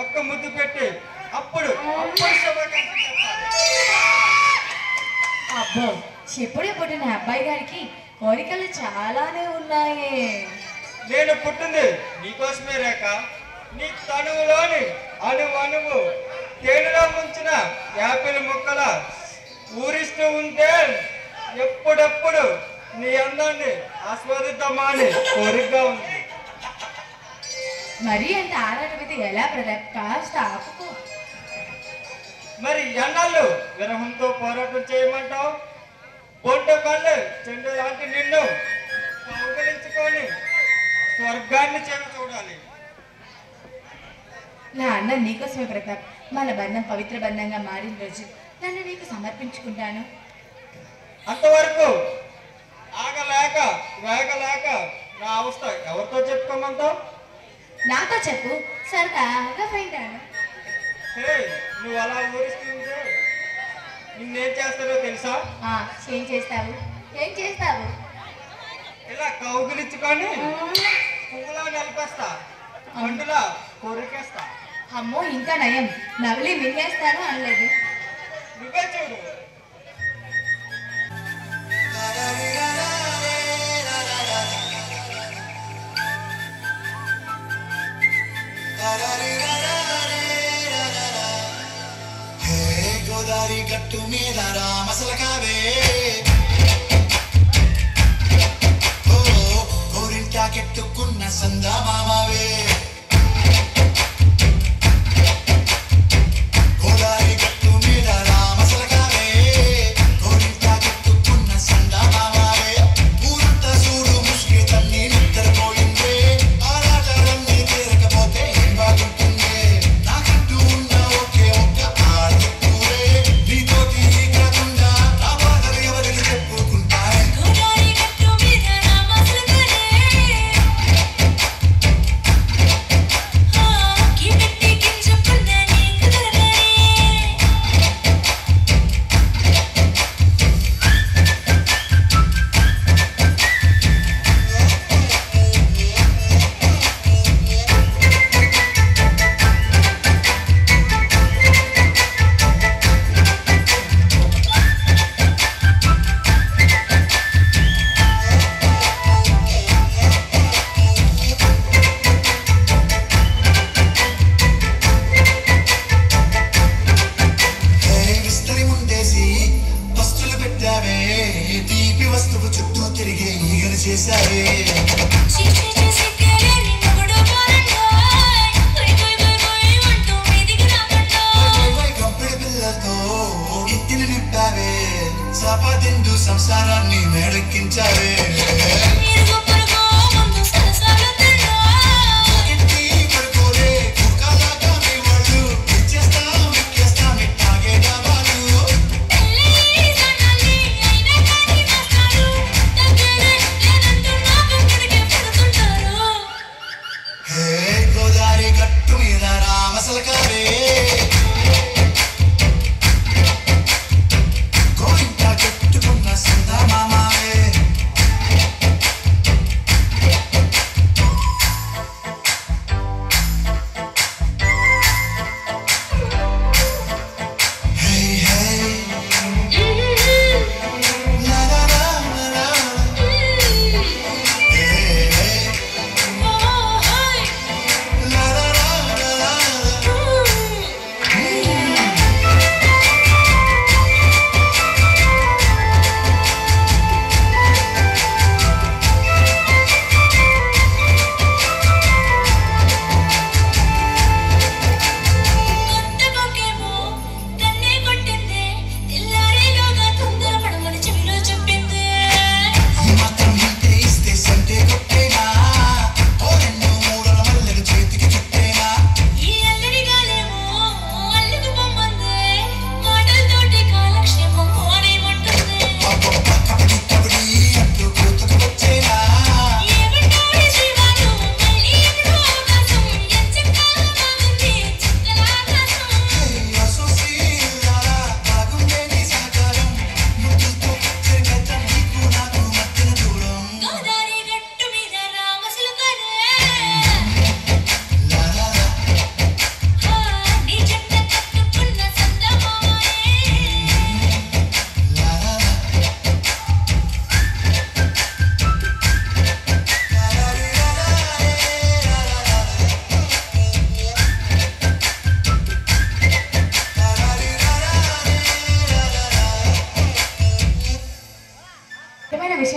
ఒక్క ముద్దు పెట్టి అప్పుడు శుభాకాంక్షలు చెప్పాలి. అబ్బో, చెప్పుడే పుట్టిన అబ్బాయి గారికి కోరికలు చాలానే ఉన్నాయే. నేను పుట్టింది నీకోసమే రేఖ. నీ తనువులోని అణువు తేనెలో ముంచిన యాపిల్ ముక్కల ఊరిస్తూ ఉంటే ఎప్పుడెప్పుడు నీ అందాన్ని ఆస్వాదిద్దామా అని కోరికగా ఉంది. మరి అంత ఆరాటమైతే ఎలా ప్రతాప్? కాస్త ఆపుకో. మరి ఎన్నాళ్ళు విరహంతో పోరాటం చేయమంటావు? బొంట కళ్ళు చెండు లాంటి నిన్ను కౌగిలించుకొని స్వర్గాన్ని చేరి చూడాలి. నా అన్న నీకోసమే ప్రతాప్. మన బంధం పవిత్ర బంధంగా మారిన రోజు నన్ను నీకు సమర్పించుకుంటాను. అంతవరకు ఆగలేక వేగలేక నా అవస్థ ఎవరితో చెప్పుకోమంటావు? నాతో చెప్పు, సరదాగా పోయింటాను. హే, నువ్వు అలా ఊరిస్తుంటే నిన్నేం చేస్తారో తెలుసా? ఏం చేస్తావు? ఏం చేస్తావు? ఇలా కౌగిలించుకొని పువ్వులా నిలిపేస్తా, పండులా కొరికేస్తా. అమ్మో, ఇంకా నయం, నవలి మింగేస్తాను అనలేదు. నువ్వే చూడు. గోదావరి గట్టు మీద రామసలకావే ఓ గోరింటా కెట్టుకున్న సందా మామావే గోదావరి గట్టు మీద రామసలకావే గోరింటా కెట్టుకున్న సందా మామావే ఊరంతా చూడు ముష్టి తన్ని నిద్రపోయిందే ఆరాటలన్నీ తీరకపోతే ఏం బాగుంటుందే నాకంటూ ఉన్న ఒకే ఒక్క ఆడకూరే నీతోటి కాకుండా నా బాధలు ఎవరికి చెప్పుకుంటాయి గోదావరి గట్టు మీద రామసలకావే కిమెట్టి కించుకున్న నీకు దొరకనే విస్తరి ముందేసి వస్తువులు పెట్టావే తీపి వస్తువు చుట్టూ తిరిగే ఈగలు చేశావే కంపెడి పిల్లలతో ఇంటిని నింపావే సంపాదిండు సంసారాన్ని మేడెక్కించావే ఇంటి పడుకోలే కుక్కలాగా మీ వాళ్ళు ఇచ్చేస్తాం ఎక్కేస్తాం ఇట్టాగే డబాలు హే గోదావరి గట్టు మీద రామసలకావే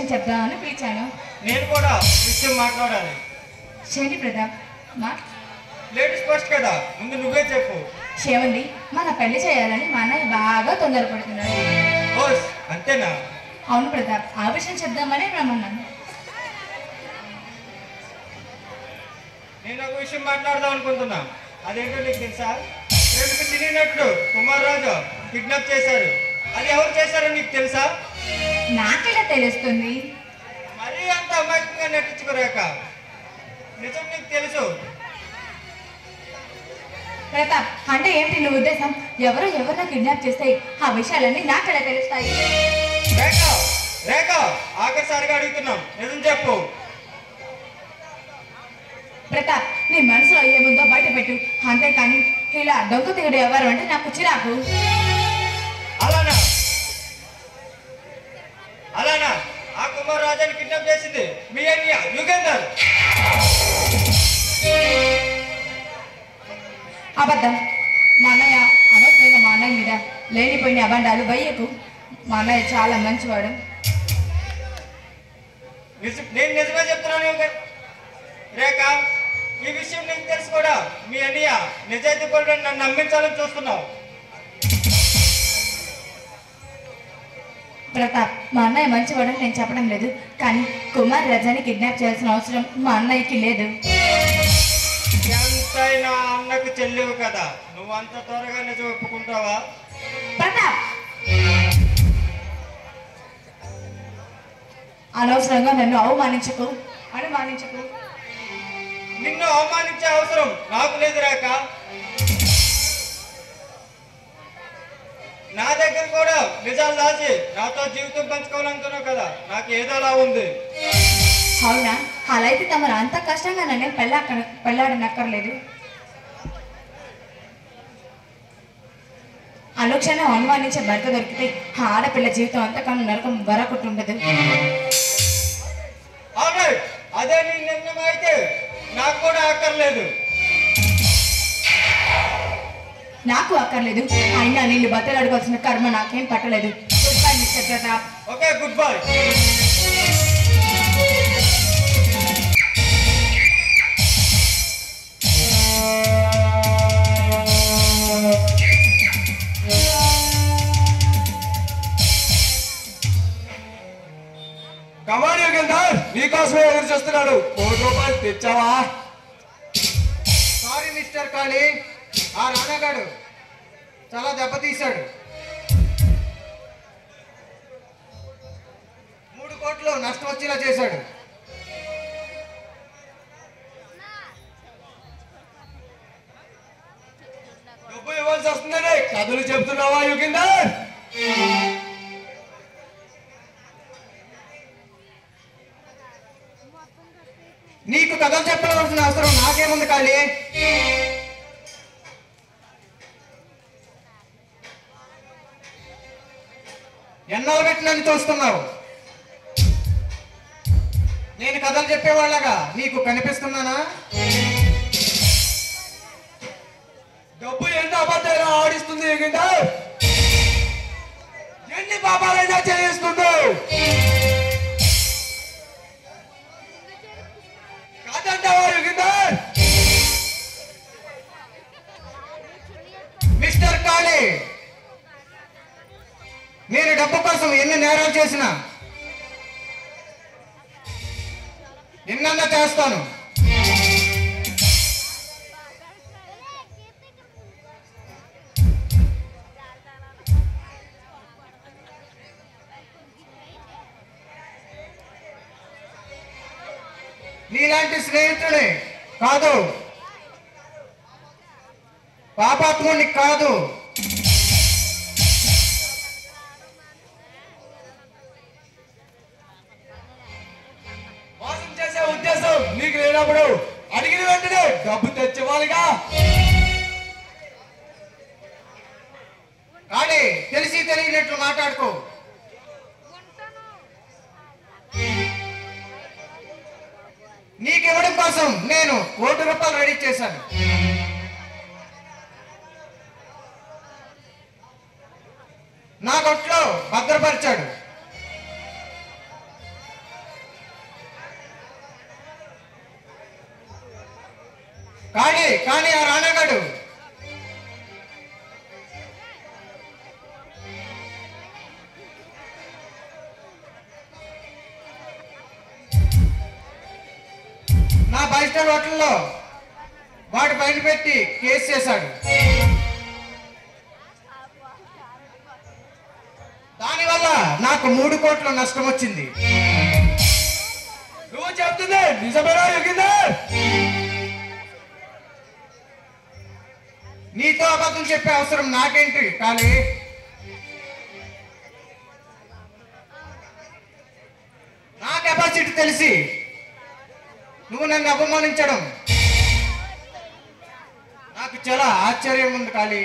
విషయం చెప్దామని పిలిచాను. నేను కూడా విషయం మాట్లాడాలి. శని ప్రతాప్ మా లేడీస్ ఫస్ట్ కదా, ముందు నువ్వే చెప్పు. శివండి మన పెళ్లి చేయాలని మా అన్నయ్య బాగా తొందరపడుతున్నాడు. ఓస్ అంతేనా? అవును ప్రతాప్, ఆ విషయం చెప్దామని రమ్మన్నాను. నేను ఒక విషయం మాట్లాడదాం అనుకుంటున్నా. అదేంటో నీకు తెలుసా? రేపుకి తిరిగినట్లు కుమార్ రాజు కిడ్నాప్ చేశారు. అది ఎవరు చేశారో నీకు తెలుసా? నాకెలా తెలుస్తుంది? మరీ అంత అమాయకంగా నటించుకోరాక, నిజం నీకు తెలుసు. ప్రతాప్ అంటే ఏంటి నీ ఉద్దేశం? ఎవరినో కిడ్నాప్ చేస్తే ఆ విషయాలన్నీ నాకెలా తెలుస్తాయి? రేఖ రేఖ ఆఖరిసారిగా అడుగుతున్నాం, నిజం చెప్పు. ప్రతాప్ నీ మనసులో ఏముందో బయట పెట్టు, అంతేకాని ఇలా దొంగ తిగడు ఎవరు అంటే నాకు చిరాకు. అలానా అలానా ఆ కుమార్ రాజాని కిడ్నాప్ చేసింది మీ అన్నయ్య యుగేందర్. అబద్ధం. మా అన్నయ్య అనవసరంగా మా అన్నయ్య మీద లేనిపోయిన అబండాలు బయ్యకు. మా అన్నయ్య చాలా మంచివాడు. నేను నిజమే చెప్తున్నాను రేఖ. ఈ విషయం నీకు తెలుసు కూడా. మీ అన్నయ్య నిజాయితీ పరుడు నన్ను నమ్మించాలని చూస్తున్నావు. ప్రతాప్ మా అన్నయ్య మంచివాడని నేను చెప్పడం లేదు, కానీ కుమార్ రాజాని కిడ్నాప్ చేయాల్సిన అవసరం మా అన్నయ్యకి లేదు. ఎంతైనా అన్నకు చెల్లివు కదా, నువ్వు అంత త్వరగా నిజం ఒప్పుకుంటావా? ప్రతాప్ అనవసరంగా నన్ను అనుమానించకు. నిన్ను అవమానించే అవసరం నాకు లేదు రేఖ. నా దగ్గర కూడా నిజాలు దాచి నాతో జీవితం పంచుకోవాలనుకున్నావు కదా, నాకు ఏదోలా ఉంది. అవునా? అలా అయితే తమరు అంత కష్టంగా నన్ను పెళ్ళాడనక్కర్లేదు. అనుక్షణం అనుమానించే భర్త దొరికితే ఆ ఆడపిల్ల జీవితం అంతకన్నా నరకం వరకుట్టు ఉండదు. ఆల్రైట్, అదే నీ నిర్ణయం అయితే నాకు కూడా అక్కర్లేదు. నాకు అక్కర్లేదు, అయినా నీళ్ళు బట్టలు అడగాల్సిన కర్మ నాకేం పట్టలేదు. Good bye mister Pratap. Okay, good bye. Come on Yugandhar, నీకోసమే ఎదురు చూస్తున్నాడు. ₹1 తెచ్చావా? సారీ మిస్టర్ కాళీ, ఆ రానాగాడు చాలా దెబ్బతీశాడు. 3 కోట్లు నష్టం వచ్చేలా చేశాడు. డబ్బు ఇవ్వాల్సి వస్తుందని కథలు చెప్తున్నావా యుగంధర్? నీకు కథలు చెప్పవలసిన అవసరం నాకేముంది కాళీ? ఎన్నాళ్ళు పెట్టి నన్ను చూస్తున్నావు? నేను కథలు చెప్పేవాళ్ళగా నీకు కనిపిస్తున్నానా? డబ్బు ఎంత అబద్ధాలు ఆడిస్తుంది యుగంధర్, ఎన్ని పాపాలైనా చేయిస్తుంది. కాదంటావా యుగంధర్? మిస్టర్ కాళీ, నేను డబ్బు కోసం ఎన్ని నేరాలు చేసినా ఎన్నన్నా చేస్తాను. నీలాంటి స్నేహితుడే కాదు, పాపాత్ముడిని కాదు. మోసం చేసే ఉద్దేశం నీకు లేనప్పుడు అడిగిన వెంటనే డబ్బు తెచ్చివ్వాలిగా. కానీ తెలిసి తెలియనట్లు మాట్లాడుకో. నీకివ్వడం కోసం నేను ₹1 రెడీ చేశాను. నా కొట్లో భద్రపరిచాడు. కానీ ఆ రాణగాడు నా 5 స్టార్ హోటల్లో వాడు బయట పెట్టి కేసు చేశాడు. దానివల్ల నాకు 3 కోట్ల నష్టం వచ్చింది. నువ్వు చెప్తుంది నిజమేనా యోగిందా? నీతో అబద్ధం చెప్పే అవసరం నాకేంటి కాళీ? నా కెపాసిటీ తెలిసి నువ్వు నన్ను అవమానించడం నాకు చాలా ఆశ్చర్యం ఉంది కాళీ.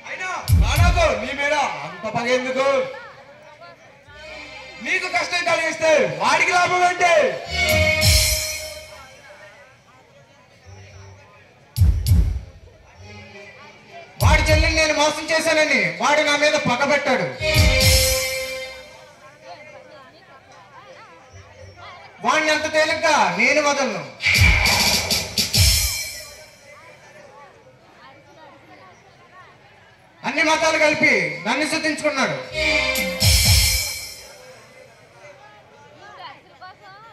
అయినా నాన్నకు నీ మీద అంత పగ ఎందుకు? నీకు కష్టం కలిగిస్తే వాడికి లాభం అంటే వాడి చెల్లిని నేను మోసం చేశానని వాడు నా మీద పగబెట్టాడు. వాడిని అంత తేలిగ్గా నేను వదలను. అన్ని మతాలు కలిపి నన్ను శుద్ధించుకున్నాడు.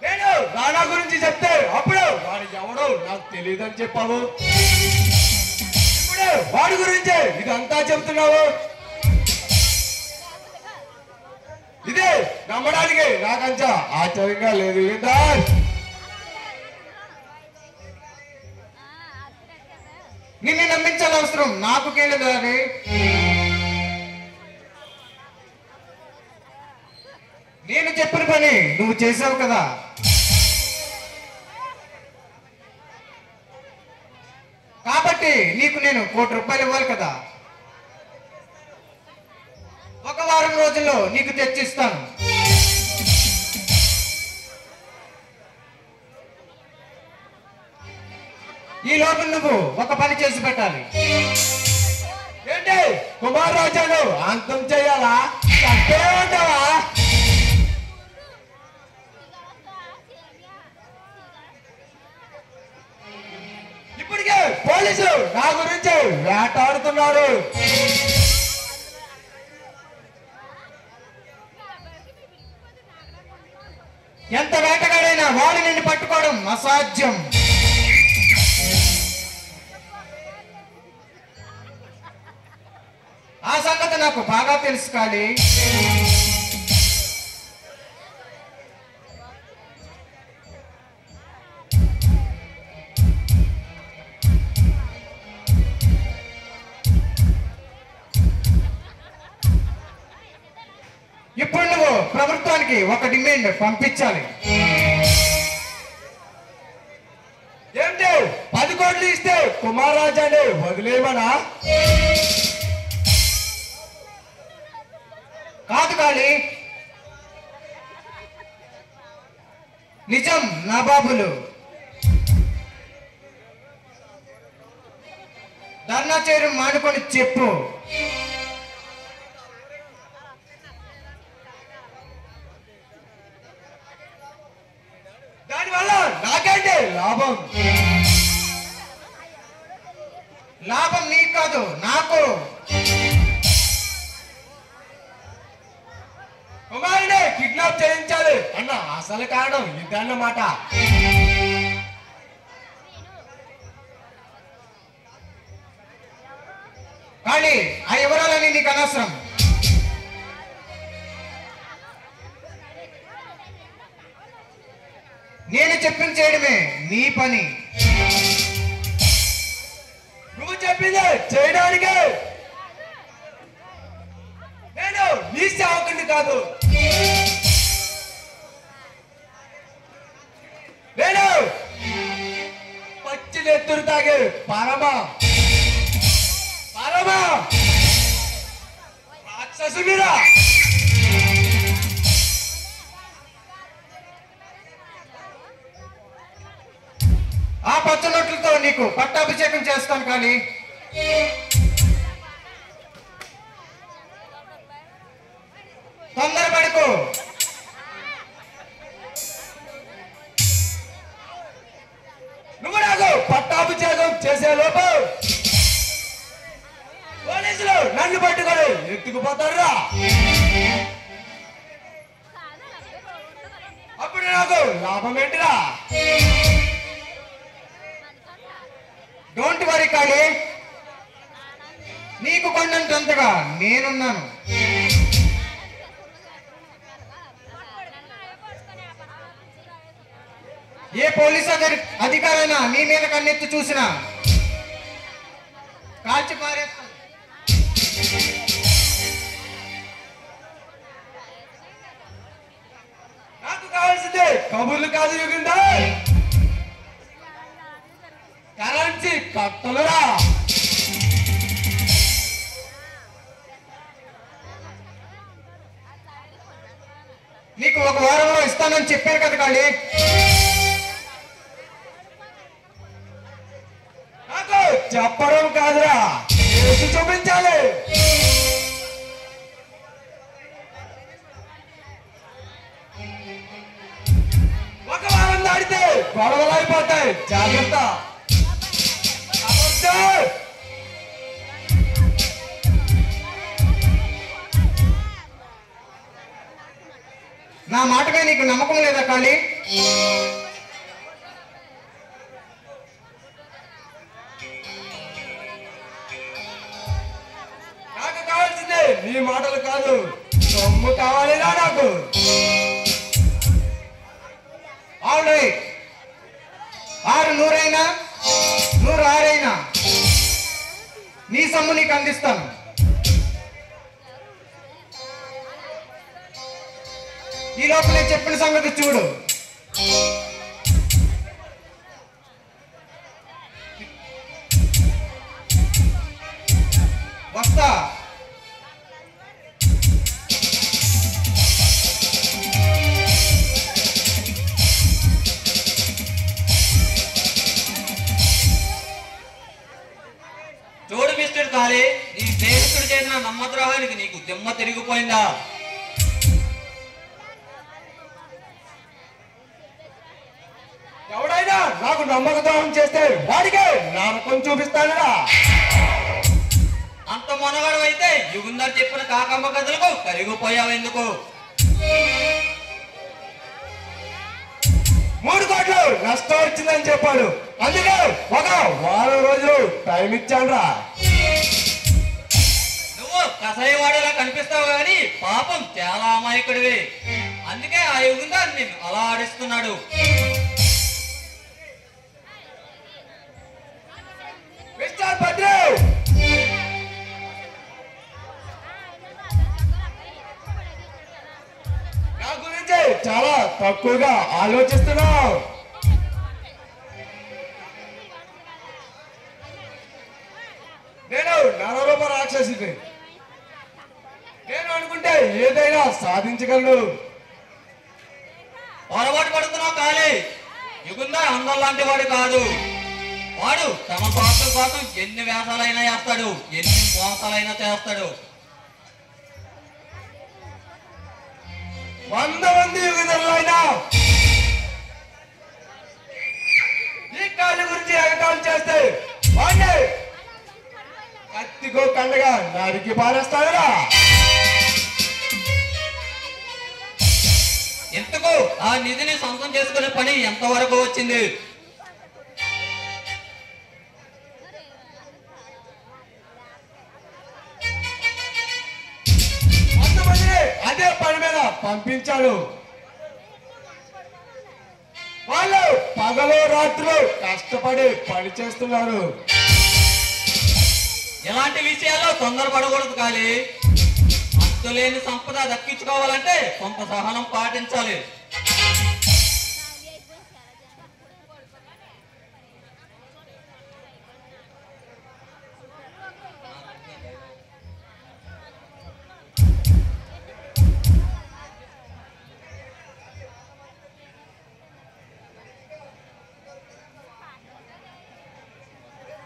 నేను రాణా గురించి చెప్తే అప్పుడు వాడు ఎవడో నాకు తెలియదని చెప్పావు. ఇప్పుడు వాడి గురించే ఇదంతా చెప్తున్నావు. ఇదే నమ్మడానికి నాకంత ఆశ్చర్యంగా లేదు. ఏంటా నిన్ను నమ్మించాల అవసరం నాకు కేలేదు. అది నేను చెప్పిన పని నువ్వు చేసావు కదా. కాబట్టి నీకు నేను 1 కోటి రూపాయలు ఇవ్వాలి కదా. 1 వారం రోజుల్లో నీకు తెచ్చిస్తాను. ఈ లోపు నువ్వు ఒక పని చేసి పెట్టాలి. ఏంటి కుమార్ రాజాను అంతం చేయాలా? ఉంటావా? ఇప్పటికే పోలీసులు నా గురించి వేటాడుతున్నారు. ఎంత వేటగాడైనా వాడి నిన్ను పట్టుకోవడం అసాధ్యం. ఆ సంగతి నాకు బాగా తెలుసు కాళీ. ఇప్పుడు నువ్వు ప్రభుత్వానికి ఒక డిమాండ్ పంపించాలి. ఏంటి 10 కోట్లు ఇస్తే కుమార్ రాజాని వదిలేమనా? కాదు కాళీ, నిజం నవాబులు ధర్నా చేయడం మానుకొని చెప్పు. దానివల్ల నాకేంటి లాభం? లాభం నీకు కాదు నాకు. కుమారుడే కిడ్నాప్ చేయించాలి అన్న అసలు కారణం ఇదన్నమాట. కానీ ఆ వివరాలని నీకు అనవసరం. నేను చెప్పింది చేయడమే నీ పని. నువ్వు చెప్పింది చేయడానికి నేను నీ సేవకుడిని కాదు. నేను పచ్చి నెత్తురు తాగే పరమ రాక్షసుడిరా. ఆ పచ్చ నోట్లతో నీకు పట్టాభిషేకం చేస్తాను. కానీ తొందరపడకు. పోలీసులు నన్ను పట్టుకొని ఎత్తుకుపోతారా? అప్పుడు నాకు లాభం ఏంటిరా? డోంట్ వరీ కాళీ, నీకు కొండంతగా నేనున్నాను. ఏ పోలీస్ అధికారైనా నీ మీద కన్నెత్తి చూసినా కాల్చి పారేస్తాను. నాకు కావాల్సిందే కబుర్లు కాదు యుగిందర్, కరెన్సీ కట్టలురా. నీకు ఒక వారంలో ఇస్తానని చెప్పారు కదా కాళీ. నాకు చెప్పడం కాదురా, చేసి చూపించాలి. ఒక వారం దాడితే గొడవలు అయిపోతాయి, జాగ్రత్త. నా మాటపై నీకు నమ్మకం లేదా కాళీ? నాకు కావాల్సిందే నీ మాటలు కాదు, సొమ్ము కావాలిరా నాకు. ఆల్రెడీ 6 100 100 6 నీ సొమ్ము నీకు అందిస్తాను. ఈ లోపల నేను చెప్పిన సంగతి చూడు. వస్తా. చూడు మిస్టర్ కాళీ, నీ స్నేహితుడు చేసిన నమ్మద్రోహానికి నీకు దిమ్మ తిరిగిపోయిందా? ఎవడైనా నాకు నమ్మకద్రోహం చేస్తే వాడికే నరకం చూపిస్తానురా. అంత మొనగాడు అయితే యుగుందర్ చెప్పిన కాకమ్మ కథలకు కరిగిపోయావు ఎందుకు? 3 కోట్లు నష్టం వచ్చిందని చెప్పాడు, అందుకే ఒక వారం రోజులు టైం ఇచ్చానురా. నువ్వు కసాయివాడిలా కనిపిస్తావు గాని పాపం చాలా అమాయకుడివి. అందుకే ఆ యుగుందర్ నిన్ను అలా ఆడిస్తున్నాడు. మిస్టర్ భద్రు, నా గురించి చాలా తక్కువగా ఆలోచిస్తున్నావు. నేను నరరూప రాక్షసుని. నేను అనుకుంటే ఏదైనా సాధించగలను. పొరపాటు పడుతున్నావు కాళీ. యుగుందర్ అందరు లాంటి వాడు కాదు. వాడు తన స్వార్థం కోసం ఎన్ని వేషాలైనా వేస్తాడు, ఎన్ని మోసాలైనా చేస్తాడు. 100 మంది యుగంధర్లైనా ఈ కాళ్ళ గురించి ఎగతాళి చేస్తే వాడిని కత్తికో కండగా నరికి పారేస్తాడురా. ఇంతకు ఆ నిధిని సొంతం చేసుకునే పని ఎంతవరకు వచ్చింది? అదే పని మీద పంపించాడు. వాళ్ళు పగలు రాత్రులు కష్టపడి పని చేస్తున్నారు. ఇలాంటి విషయాల్లో తొందరపడకూడదు కాళీ. అంతులేని సంపద దక్కించుకోవాలంటే కొంత సహనం పాటించాలి.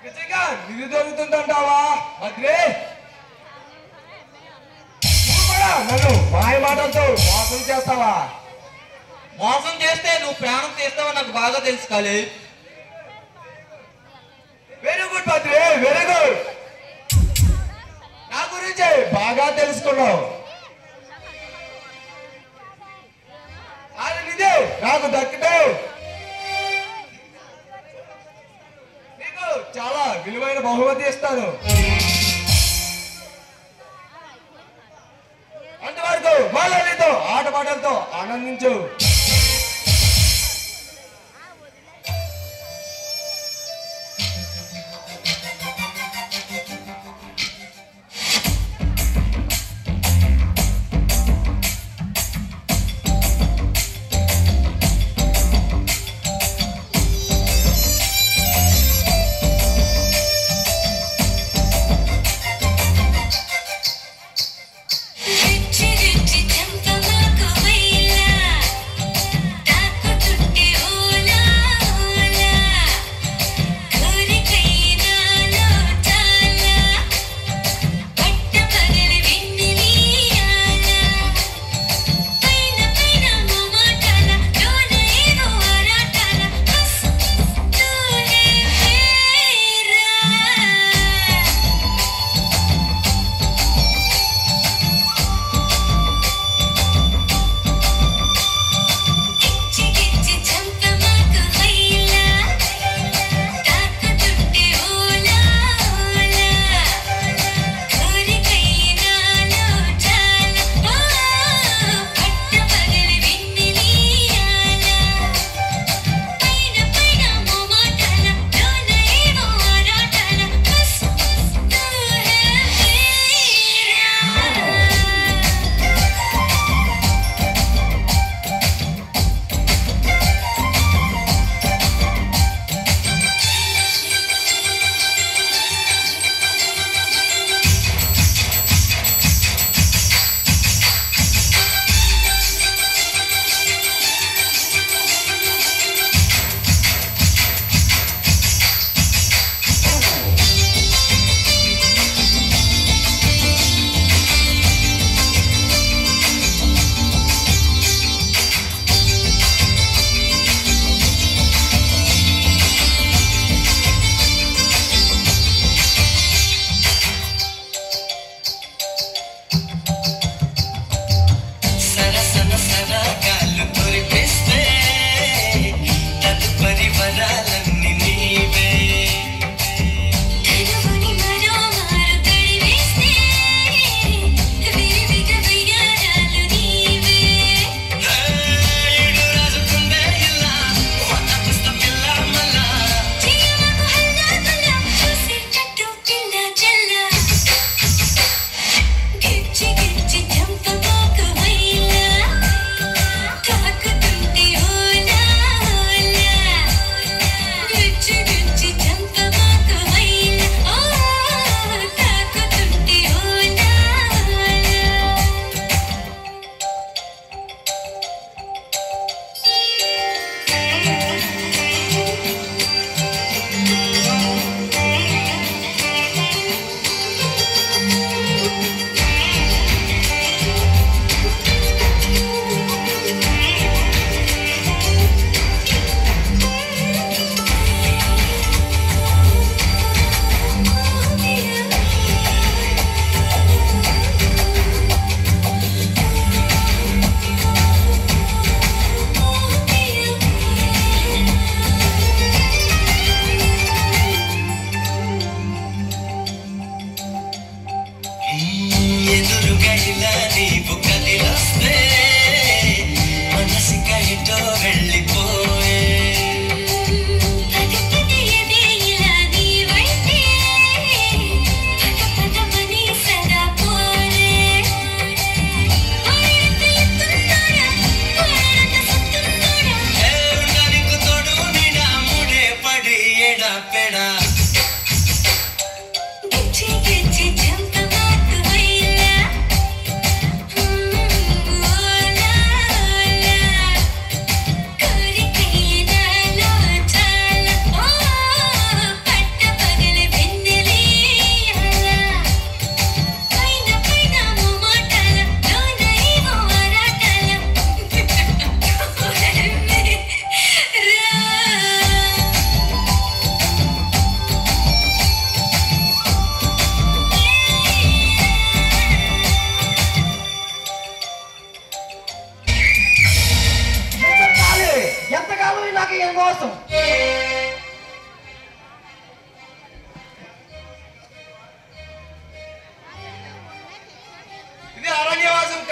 నిజంగా నిధి దొరుకుతుందంటావా భద్రే? నువ్వు కూడా నన్ను మాయ మాటలతో మోసం చేస్తావా? మోసం చేస్తే నువ్వు ప్రాణం తీస్తావని నాకు బాగా తెలుసు కాళీ. వెరీ గుడ్ భద్రే, వెరీ గుడ్. గురించి బాగా తెలుసుకున్నావు. అది నిజే నాకు దక్కితే నీకు చాలా విలువైన బహుమతి ఇస్తాను. అంతవరకు మళ్ళీ నీతో ఆటపాటలతో ఆనందించు.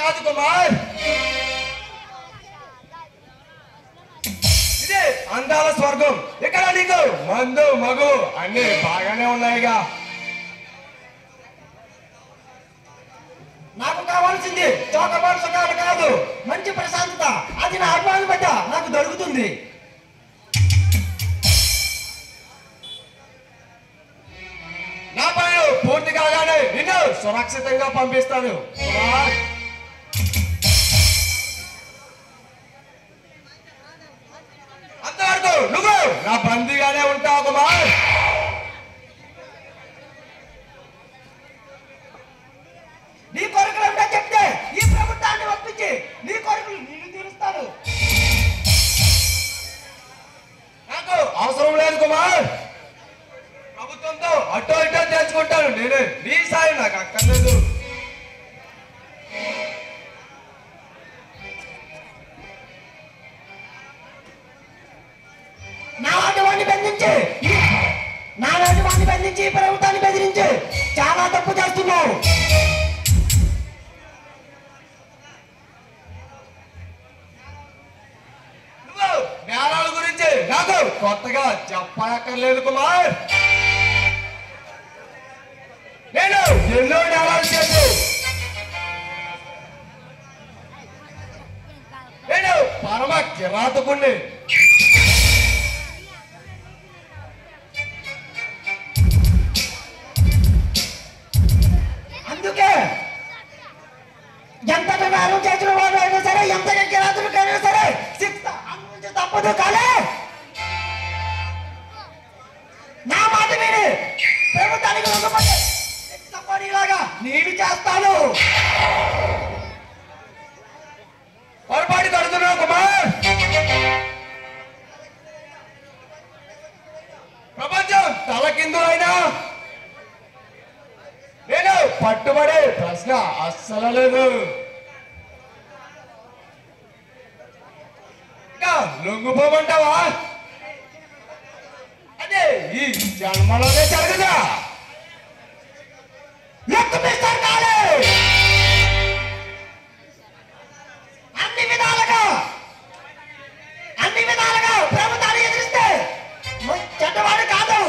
కాదు కుమార్, ఇదే అందాల స్వర్గం. ఇక్కడ నీకు మందు మగు అన్ని బాగానే ఉన్నాయిగా. నాకు కావాల్సింది చౌకబాటు సుఖాలు కాదు, మంచి ప్రశాంతత. అది నా అభిమానం బట్ట నాకు దొరుకుతుంది. నా పనులు పూర్తి కాగానే నిన్ను సురక్షితంగా పంపిస్తాను కుమార్. అంతవరకు నువ్వు నా బందీగానే ఉంటావు కుమార్. నీ కొడుకులు ఏమిటో చెప్తే ఈ ప్రభుత్వాన్ని ఒప్పించి నీ కొడుకులు నేను తీరుస్తాను. నాకు అవసరం లేదు కుమార్. ప్రభుత్వంతో అటో ఇటో తెచ్చుకుంటాను నేనే. నీ సాయం నాకు అక్కర్లేదు. నాలాంటి వాడిని బంధించి ప్రభుత్వాన్ని బెదిరించి చాలా తప్పు చేస్తున్నావు. నేరాల గురించి నాకు కొత్తగా చెప్పక్కర్లేదు కుమార్. నేను ఎన్నో నేరాలు చేసి నేను పరమ కిరాతకుణ్ణి. అందుకే ఎంతగా నేరం చేసిన వాడు అయినా సరే, ఎంతగా కిరాతకుడికైనా సరే శిక్ష తప్పదు. కానీ నా మాట విని ప్రభుత్వానికి లాగా నేను చేస్తాను. పొరపాటు కడుతున్నావు కుమార్. ప్రపంచం తలకిందులైనా నేను పట్టుబడే ప్రశ్న అస్సలు లేదు. లొంగిపోమంటావా? అదే ఈ జన్మలోనే జరుగుదా? అన్ని విధాలుగా ప్రభుత్వాన్ని ఎదిరిస్తే చెడ్డవాడు కాదు.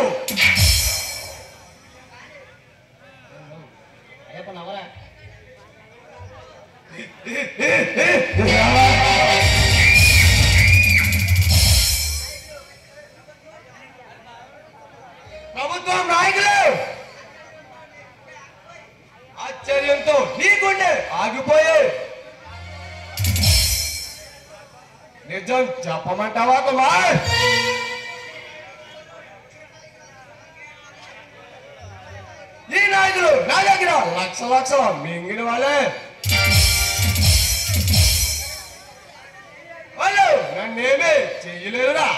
ప్రభుత్వం నాయకులు ఆశ్చర్యంతో నీకుండే ఆగిపోయే నిజం చెప్పమంటావా కుమార్? ఈ నాయకులు నా దగ్గర లక్షల మింగిన వాళ్ళే. వాళ్ళు నన్నేమీ చెయ్యలేరురా.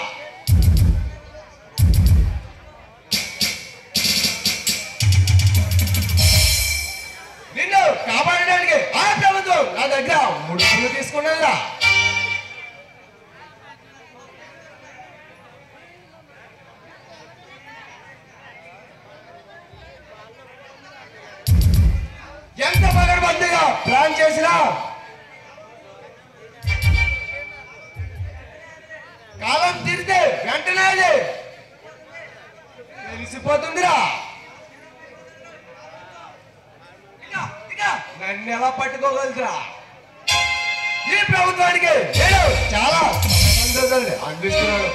నిన్ను కాపాడడానికి ఆ ప్రభుత్వం నా దగ్గర ముడుపులు తీసుకున్నదిరా. ఎంత పగడబందిగా ప్లాన్ చేసినా కాలం తీరితే వెంటనే తెలిసిపోతుందిరా. నన్ను ఎలా పట్టుకోగలరా? ఈ ప్రభుత్వానికి నేను చాలా అందిస్తున్నాను.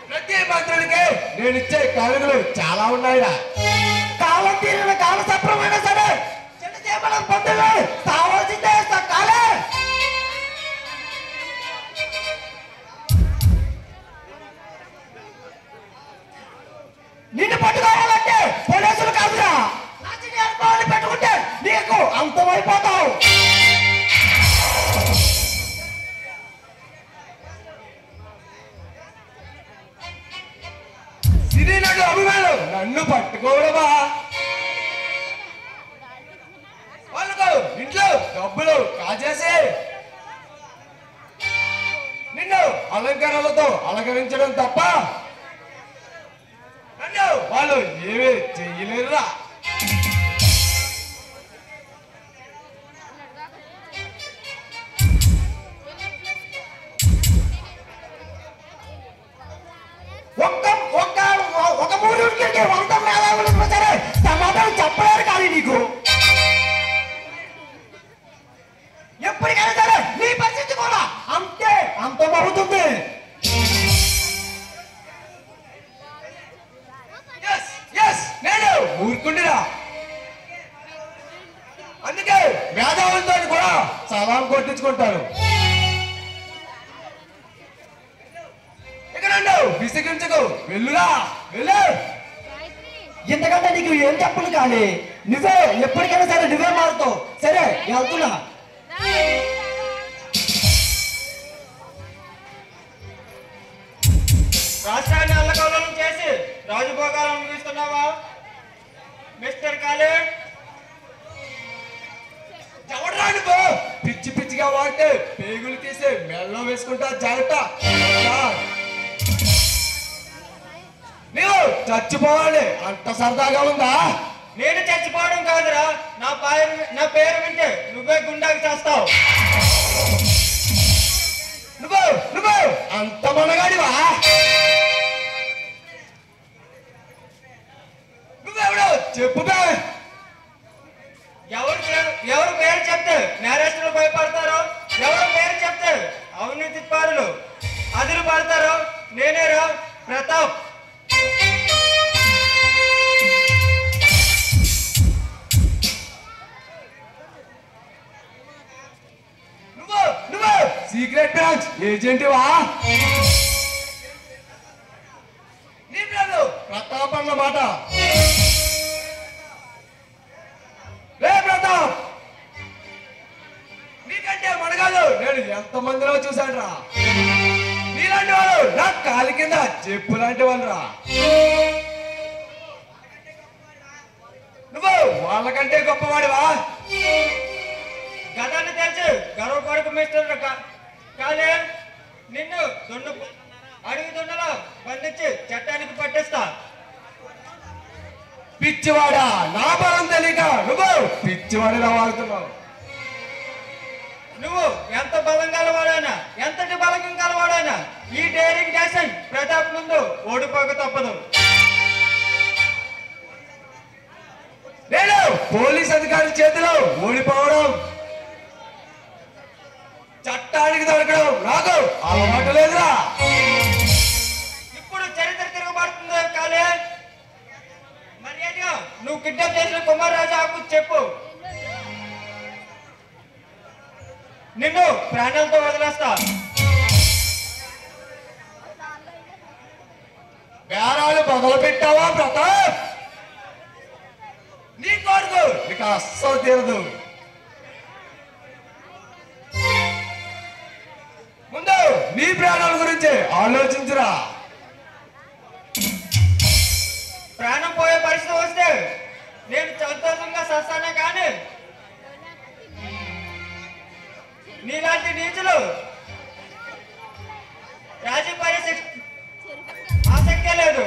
ప్రతి మంత్రులకి నేను ఇచ్చే కానుకలు చాలా ఉన్నాయిరా. కాలం తీరిన కాల సప్రమైనా సరే చిన్న పొందలే కావాల్సిందే కాలే. నిన్ను పట్టుకోవాలంటే పోలీసులు కాదురా, పెట్టుకుంటే నీకు అంతమైపోతావు. సినీ నటుడు అభిమానులు నన్ను పట్టుకోవడమా? వాళ్ళకు ఇంట్లో డబ్బులు కాజేసి నిన్ను అలంకరణలతో అలంకరించడం తప్ప నన్ను వాళ్ళు ఏమీ చెయ్యలేరురా. అందుకే మేధావులతో కూడా సలాం కొట్టించుకుంటారు. ఇక్కడ విసిగించకు, వెళ్ళురా వెళ్ళు. ఇంతకంటే నీకు ఏం చెప్పను కానీ నువ్వే ఎప్పటికైనా సరే నువ్వే మారుతావు. సరే వెళ్తున్నా. రాష్ట్రాన్ని అల్లకల్లోలం చేసి రాజభోగాలు అనుభవిస్తున్నావా మిస్టర్ కాలే? ఎవడరాడు పిచ్చి పిచ్చిగా వాడితే పేగులు తీసి మెల్లో వేసుకుంటా జాగ్రత్త. నీవు చచ్చిపోవాలి అంత సరదాగా ఉందా? నేను చచ్చిపోవడం కాదురా, నా పేరు వింటే నువ్వే గుండాకి చేస్తావు. నువ్వు అంత మనగాడివా? నువ్వెవడో చెప్పు. ఎవరు పేరు చెప్తే నేరస్తులు భయపడతారో, ఎవరు పేరు చెప్తే అవినీతి పరులు అదిలు పడతారో నేనేరా ప్రతాప్. నువ్వు సీక్రెట్ బ్రాంచ్ ఏజెంటివా? నీ పేరు ప్రతాప్ అన్నమాట. ప్రతాప్ నీకంటే మనగాడు నేను ఎంత మందిలో చూశాను రా. నీలాంటి వాళ్ళు నా కాలి కింద చెప్పు లాంటి వాళ్ళు రా. నువ్వు వాళ్ళకంటే గొప్పవాడివా? గతాన్ని తెలిసి గర్వపడుకు మిస్టర్ కాలే. నిన్ను అడుగు దున్నలో బంధించి చట్టానికి పట్టిస్తా. పిచ్చివాడా, నా బలం తెలియక నువ్వు పిచ్చివాడిలా వాడుతున్నావు. నువ్వు ఎంత బలం గలవాడైనా, ఎంతటి బలం గలవాడైనా ఈ డేరింగ్ డాషన్ ప్రతాప్ ముందు ఓడిపోక తప్పదు. నేను పోలీస్ అధికారి చేతిలో ఓడిపోవడం, చట్టానికి దొరకడం నాకు అలవాటు లేదురా. ఇప్పుడు చరిత్ర తిరగబడుతుంది కాలే. మర్యాదగా నువ్వు కిడ్నాప్ చేసిన కుమార్ రాజా ఆకు చెప్పు, నిన్ను ప్రాణాలతో వదిలేస్తా. బేరాలు మొదలు పెట్టావా ప్రతాప్? నీ కోరుకు ఇక అస్సలు తీరదు. ముందు నీ ప్రాణాల గురించి ఆలోచించురా. ప్రాణం పోయే పరిస్థితి వస్తే నేను సంతోషంగా సస్తానే కానీ నీలాంటి నీచులు రాజీ పడే ఆసక్తే లేదు.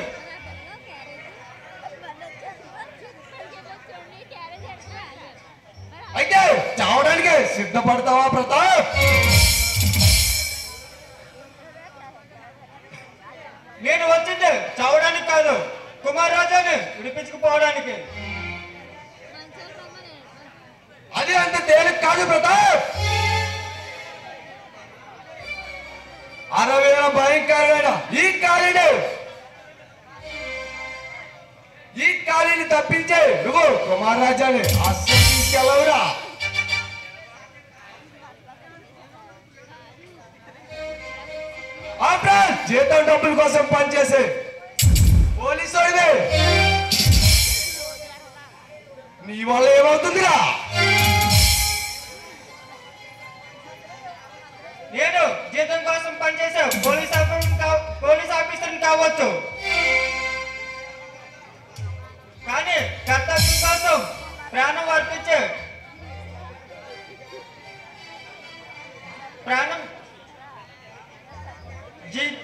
అయితే చావడానికి సిద్ధపడతావా ప్రతాప్? నేను వచ్చింది చావడానికి కాదు, కుమార్ రాజాని విడిపించుకుపోవడానికి. అది అంత తేలిక కాదు ప్రతాప్. 60,000 భయంకరమైన ఈ ఖాళీని తప్పించే నువ్వు కుమార్ రాజాని అస్సలు తీసుకెళ్ళవురా. ఆఫ్టర్ జీతం డబ్బుల కోసం పనిచేసే పోలీసు నీ వల్ల ఏమవుతుందిరా? నేను జీతం కోసం పనిచేసే పోలీస్ ఆఫీసర్ని కావచ్చు, కానీ కర్తవ్యం కోసం ప్రాణం అర్పించే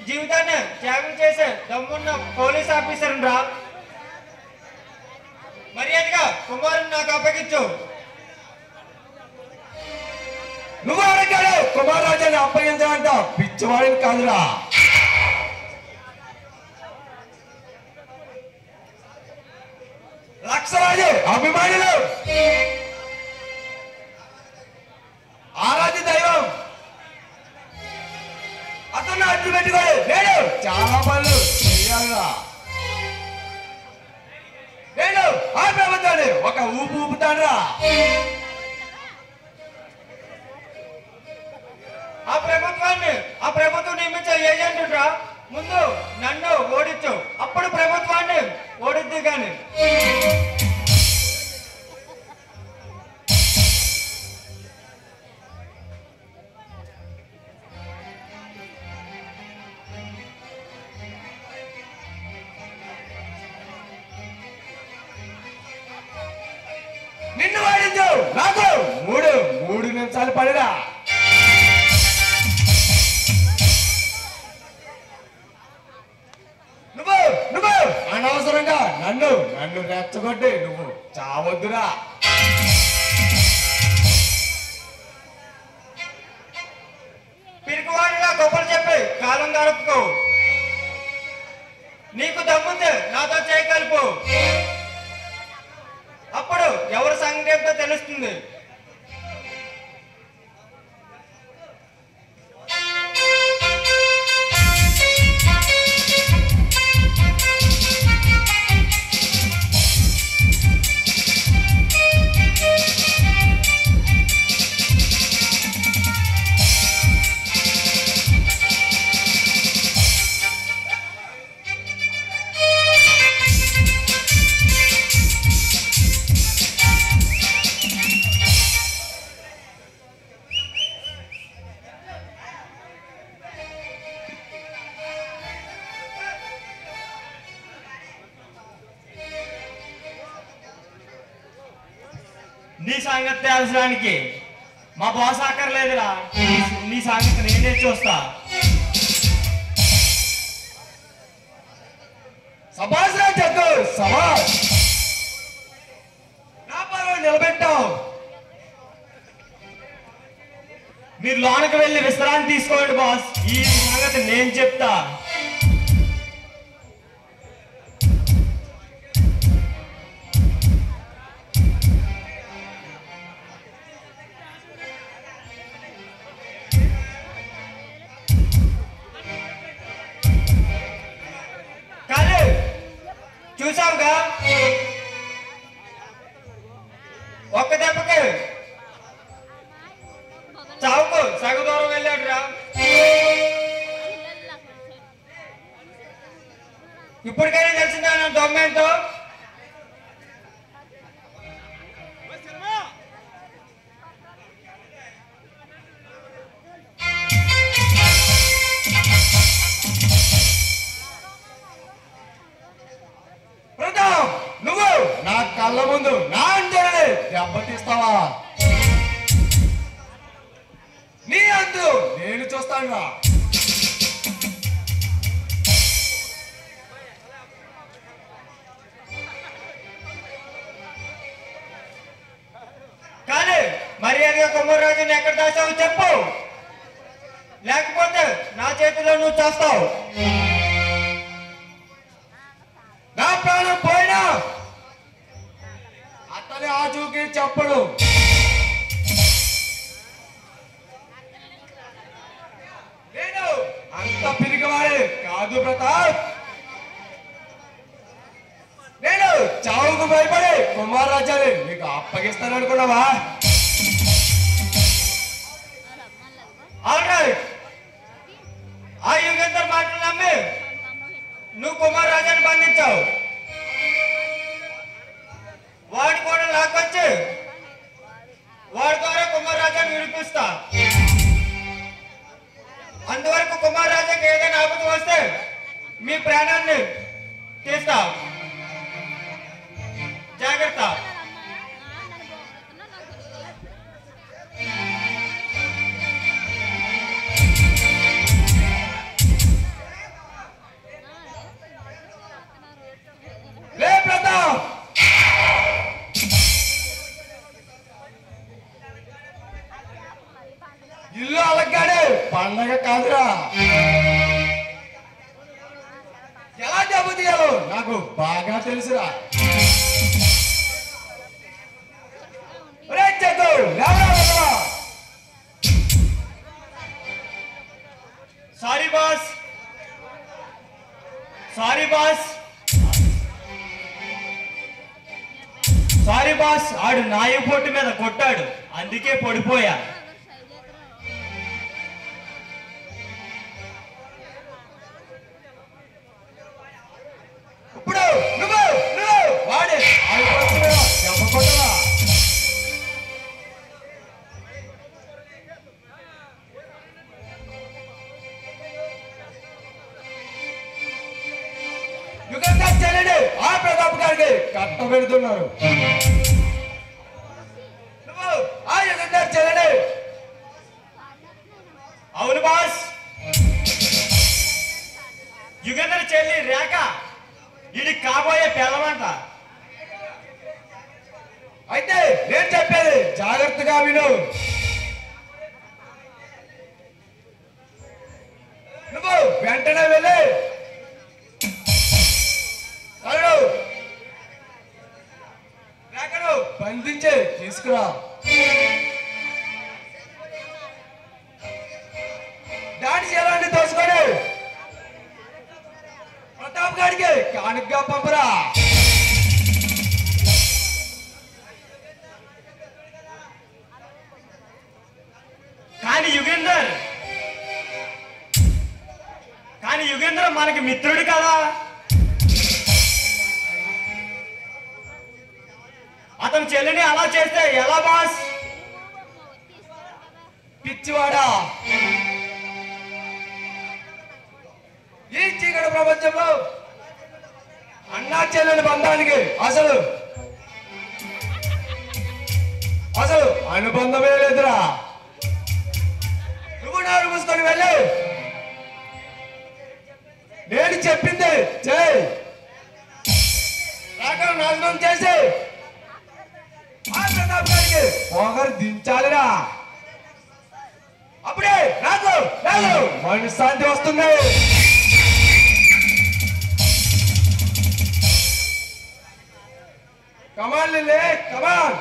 జీవితాన్ని త్యాగం చేసే దమ్మున్న పోలీస్ ఆఫీసర్ రా. మర్యాదగా కుమారుని నాకు అప్పగించు. నువ్వు అడగాడు కుమార్ రాజాని అప్పగించాలంట పిచ్చివాడిని కాదురా. లక్షలాది అభిమానులు, ఆరాధ్య దైవం అతను అడ్డు పెట్టుకోడు. నేను చాలా పనులు చేయాలిరా. నేను ఆ ప్రభుత్వాన్ని ఒక ఊపు ఊపుతానురా. ముందు నన్ను ఓడించు, అప్పుడు ప్రభుత్వాన్ని ఓడిద్ది కానీ. నిన్ను వాడించు, నాకు మూడు నిమిషాలు పడిరా. నువ్వు అనవసరంగా నన్ను రెచ్చగొట్టి నువ్వు చావద్దురా. పిరికివాడిలా గొప్పలు చెప్పి కాలం గడుపుకో. నీకు దమ్ముంది నాతో చేయి కలుపు, అప్పుడు ఎవరి సంగతి ఏంటో తెలుస్తుంది. నీ సంగతి తేల్చడానికి మా బాస్ అక్కర్లేదురా, నీ సంగతి నేనే చూస్తా. సభాష్ రా జగ్గు, సభాష్. నా పరువు నిలబెట్టావు. మీరు లోనకి వెళ్ళి విశ్రాంతి తీసుకోండి బాస్, ఈ సంగతి నేను చెప్తా. చూసావుగా, ఒక్క దెబ్బకి చావుకు సగ దూరం వెళ్ళాడురా. ఇప్పటికైనా తెలిసిందా నా దొమ్మేంటో? నువ్వు నా కళ్ళ ముందు నా అంటే దెబ్బతీస్తావా? నీ అందు నేను చూస్తాను. కానీ మర్యాదగా కుమ్మరాజుని ఎక్కడ దాచావు చెప్పు, లేకపోతే నా చేతిలో నువ్వు చేస్తావు. నా ప్రాణం పోయినా అతని ఆచూకీ చెప్పడు. నేను అంత పిరికివాడే కాదు ప్రతాప్. నేను చావుకు భయపడి కుమారరాజాని నీకు అప్పగిస్తాను అనుకున్నావా? ఆల్రైట్, ఆ యుగంధర్ మాటలు నమ్మి నువ్వు కుమారరాజాని బంధించావు. వాడు కూడా లాక్కొచ్చి వాడి ద్వారా కుమారరాజాని విడిపిస్తా. అందువరకు కుమారరాజాకి ఏదైనా ఆపద వస్తే మీ ప్రాణాన్ని తీస్తా. జాగ్రత్త. ఇల్లు అలగ్గాడు పండగ కాదురా. ఎలా దెబ్బతీయాలో నాకు బాగా తెలుసురా. Sorry boss, sorry boss, sorry boss. ఆడు నాయ పొట్టు మీద కొట్టాడు, అందుకే పడిపోయా. ఇప్పుడు నువ్వు నువ్వు వాడి చెప్పకుండా యుగంధర్ చెల్లెడు ఆ ప్రతాప్ గారికి కట్ట పెడుతున్నారు. నువ్వు ఆ యుగంధర్ చెల్లెడు. అవును బాస్, యుగంధర్ చెల్లి రేఖ ఇది కాబోయే పిల్లమంట. అయితే నేను చెప్పేది జాగ్రత్తగా విను. నువ్వు వెంటనే వెళ్ళి రేఖను బంధించి తీసుకురా. దాడి చేయాలని తోసుకొని ప్రతాప్ గారికి కానుకగా పంపరా. కానీ యుగేందర్ మనకి మిత్రుడు కదా. అతని చెల్లిని అలా చేస్తే ఎలా బాస్? పిచ్చివాడా, ఈ చీకటి ప్రపంచంలో అన్నా చెల్లెని బంధానికి అసలు అనుబంధమే లేదురా. నువ్వు నోరు మూసుకొని వెళ్ళి నేను చెప్పింది చేయి. రాకను నాశనం చేసి ఆ ప్రతాప్ గారికి పొగరు దించాలిరా. అప్పుడే నాకు మనశ్శాంతి వస్తుంది. కమాన్ లిల్లీ, కమాన్.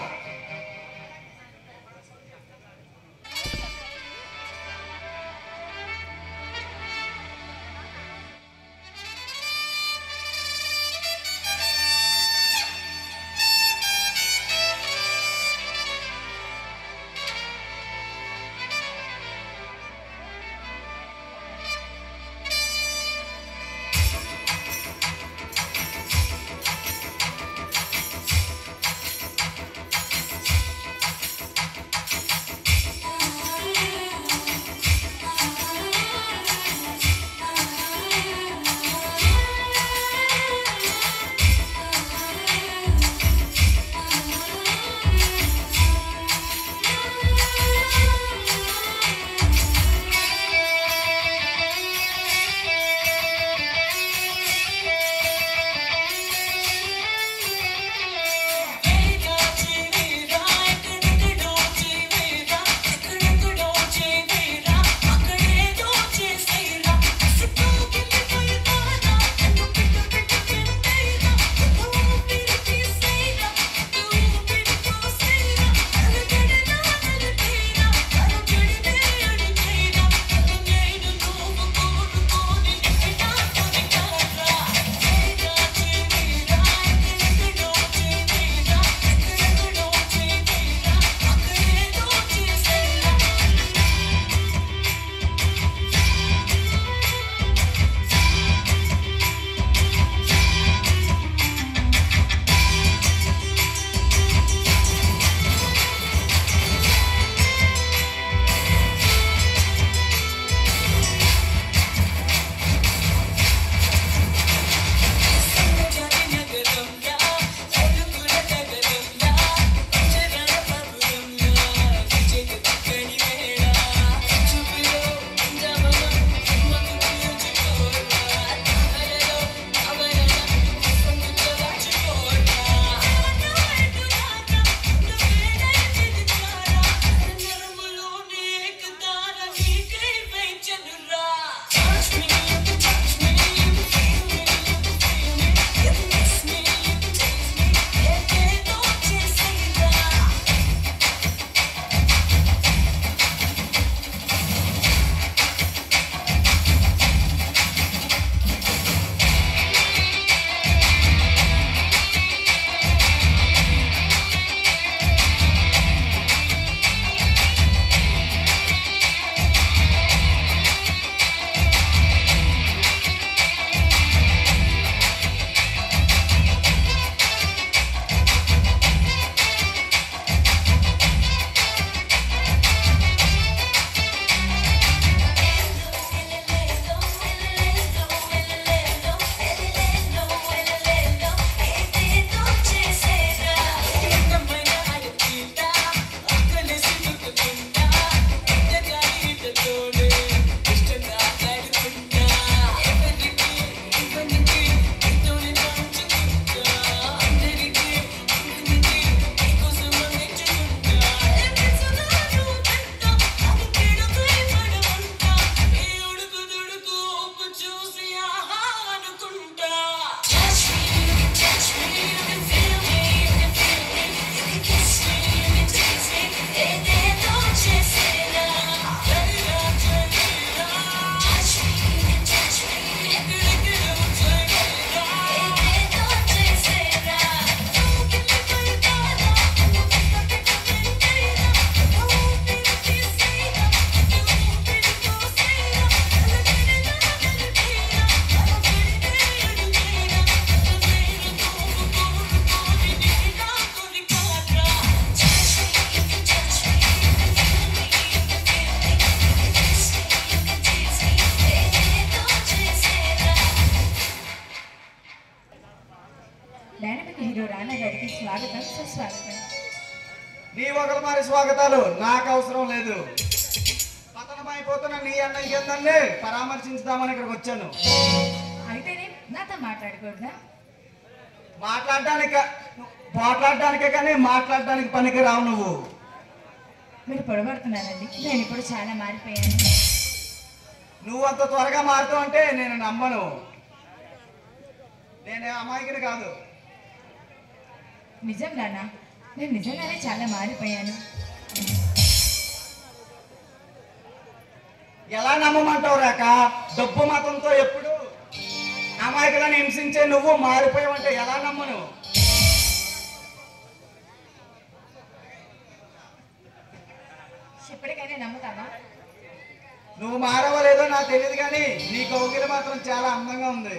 మొగలమారి స్వాగతాలు నాకు అవసరం లేదు. పతనమైపోతున్న నీ అన్న ఇంకేందండి పరామర్శించుదామని ఇక్కడికి వచ్చాను. అయితేనే నాతో మాట్లాడకూడదా? మాట్లాడడానికే కానీ మాట్లాడడానికి పనికి రావు నువ్వు. మీరు పొడబడుతున్నారండి. నేను ఇప్పుడు చాలా మారిపోయాను. నువ్వు అంత త్వరగా మారుతావు అంటే నేను నమ్మను. నేనే అమాయకుని కాదు. నిజం నాన్న, నేను నిజంగానే చాలా మారిపోయాను. ఎలా నమ్మమంటావు రేక? డబ్బు మతంతో ఎప్పుడు అమాయకులను హింసించే నువ్వు మారిపోయావంటే ఎలా నమ్మను? ఎప్పటికైనా నమ్ముతావా? నువ్వు మారవలేదో నాకు తెలియదు కానీ నీ కౌగిలి మాత్రం చాలా అందంగా ఉంది.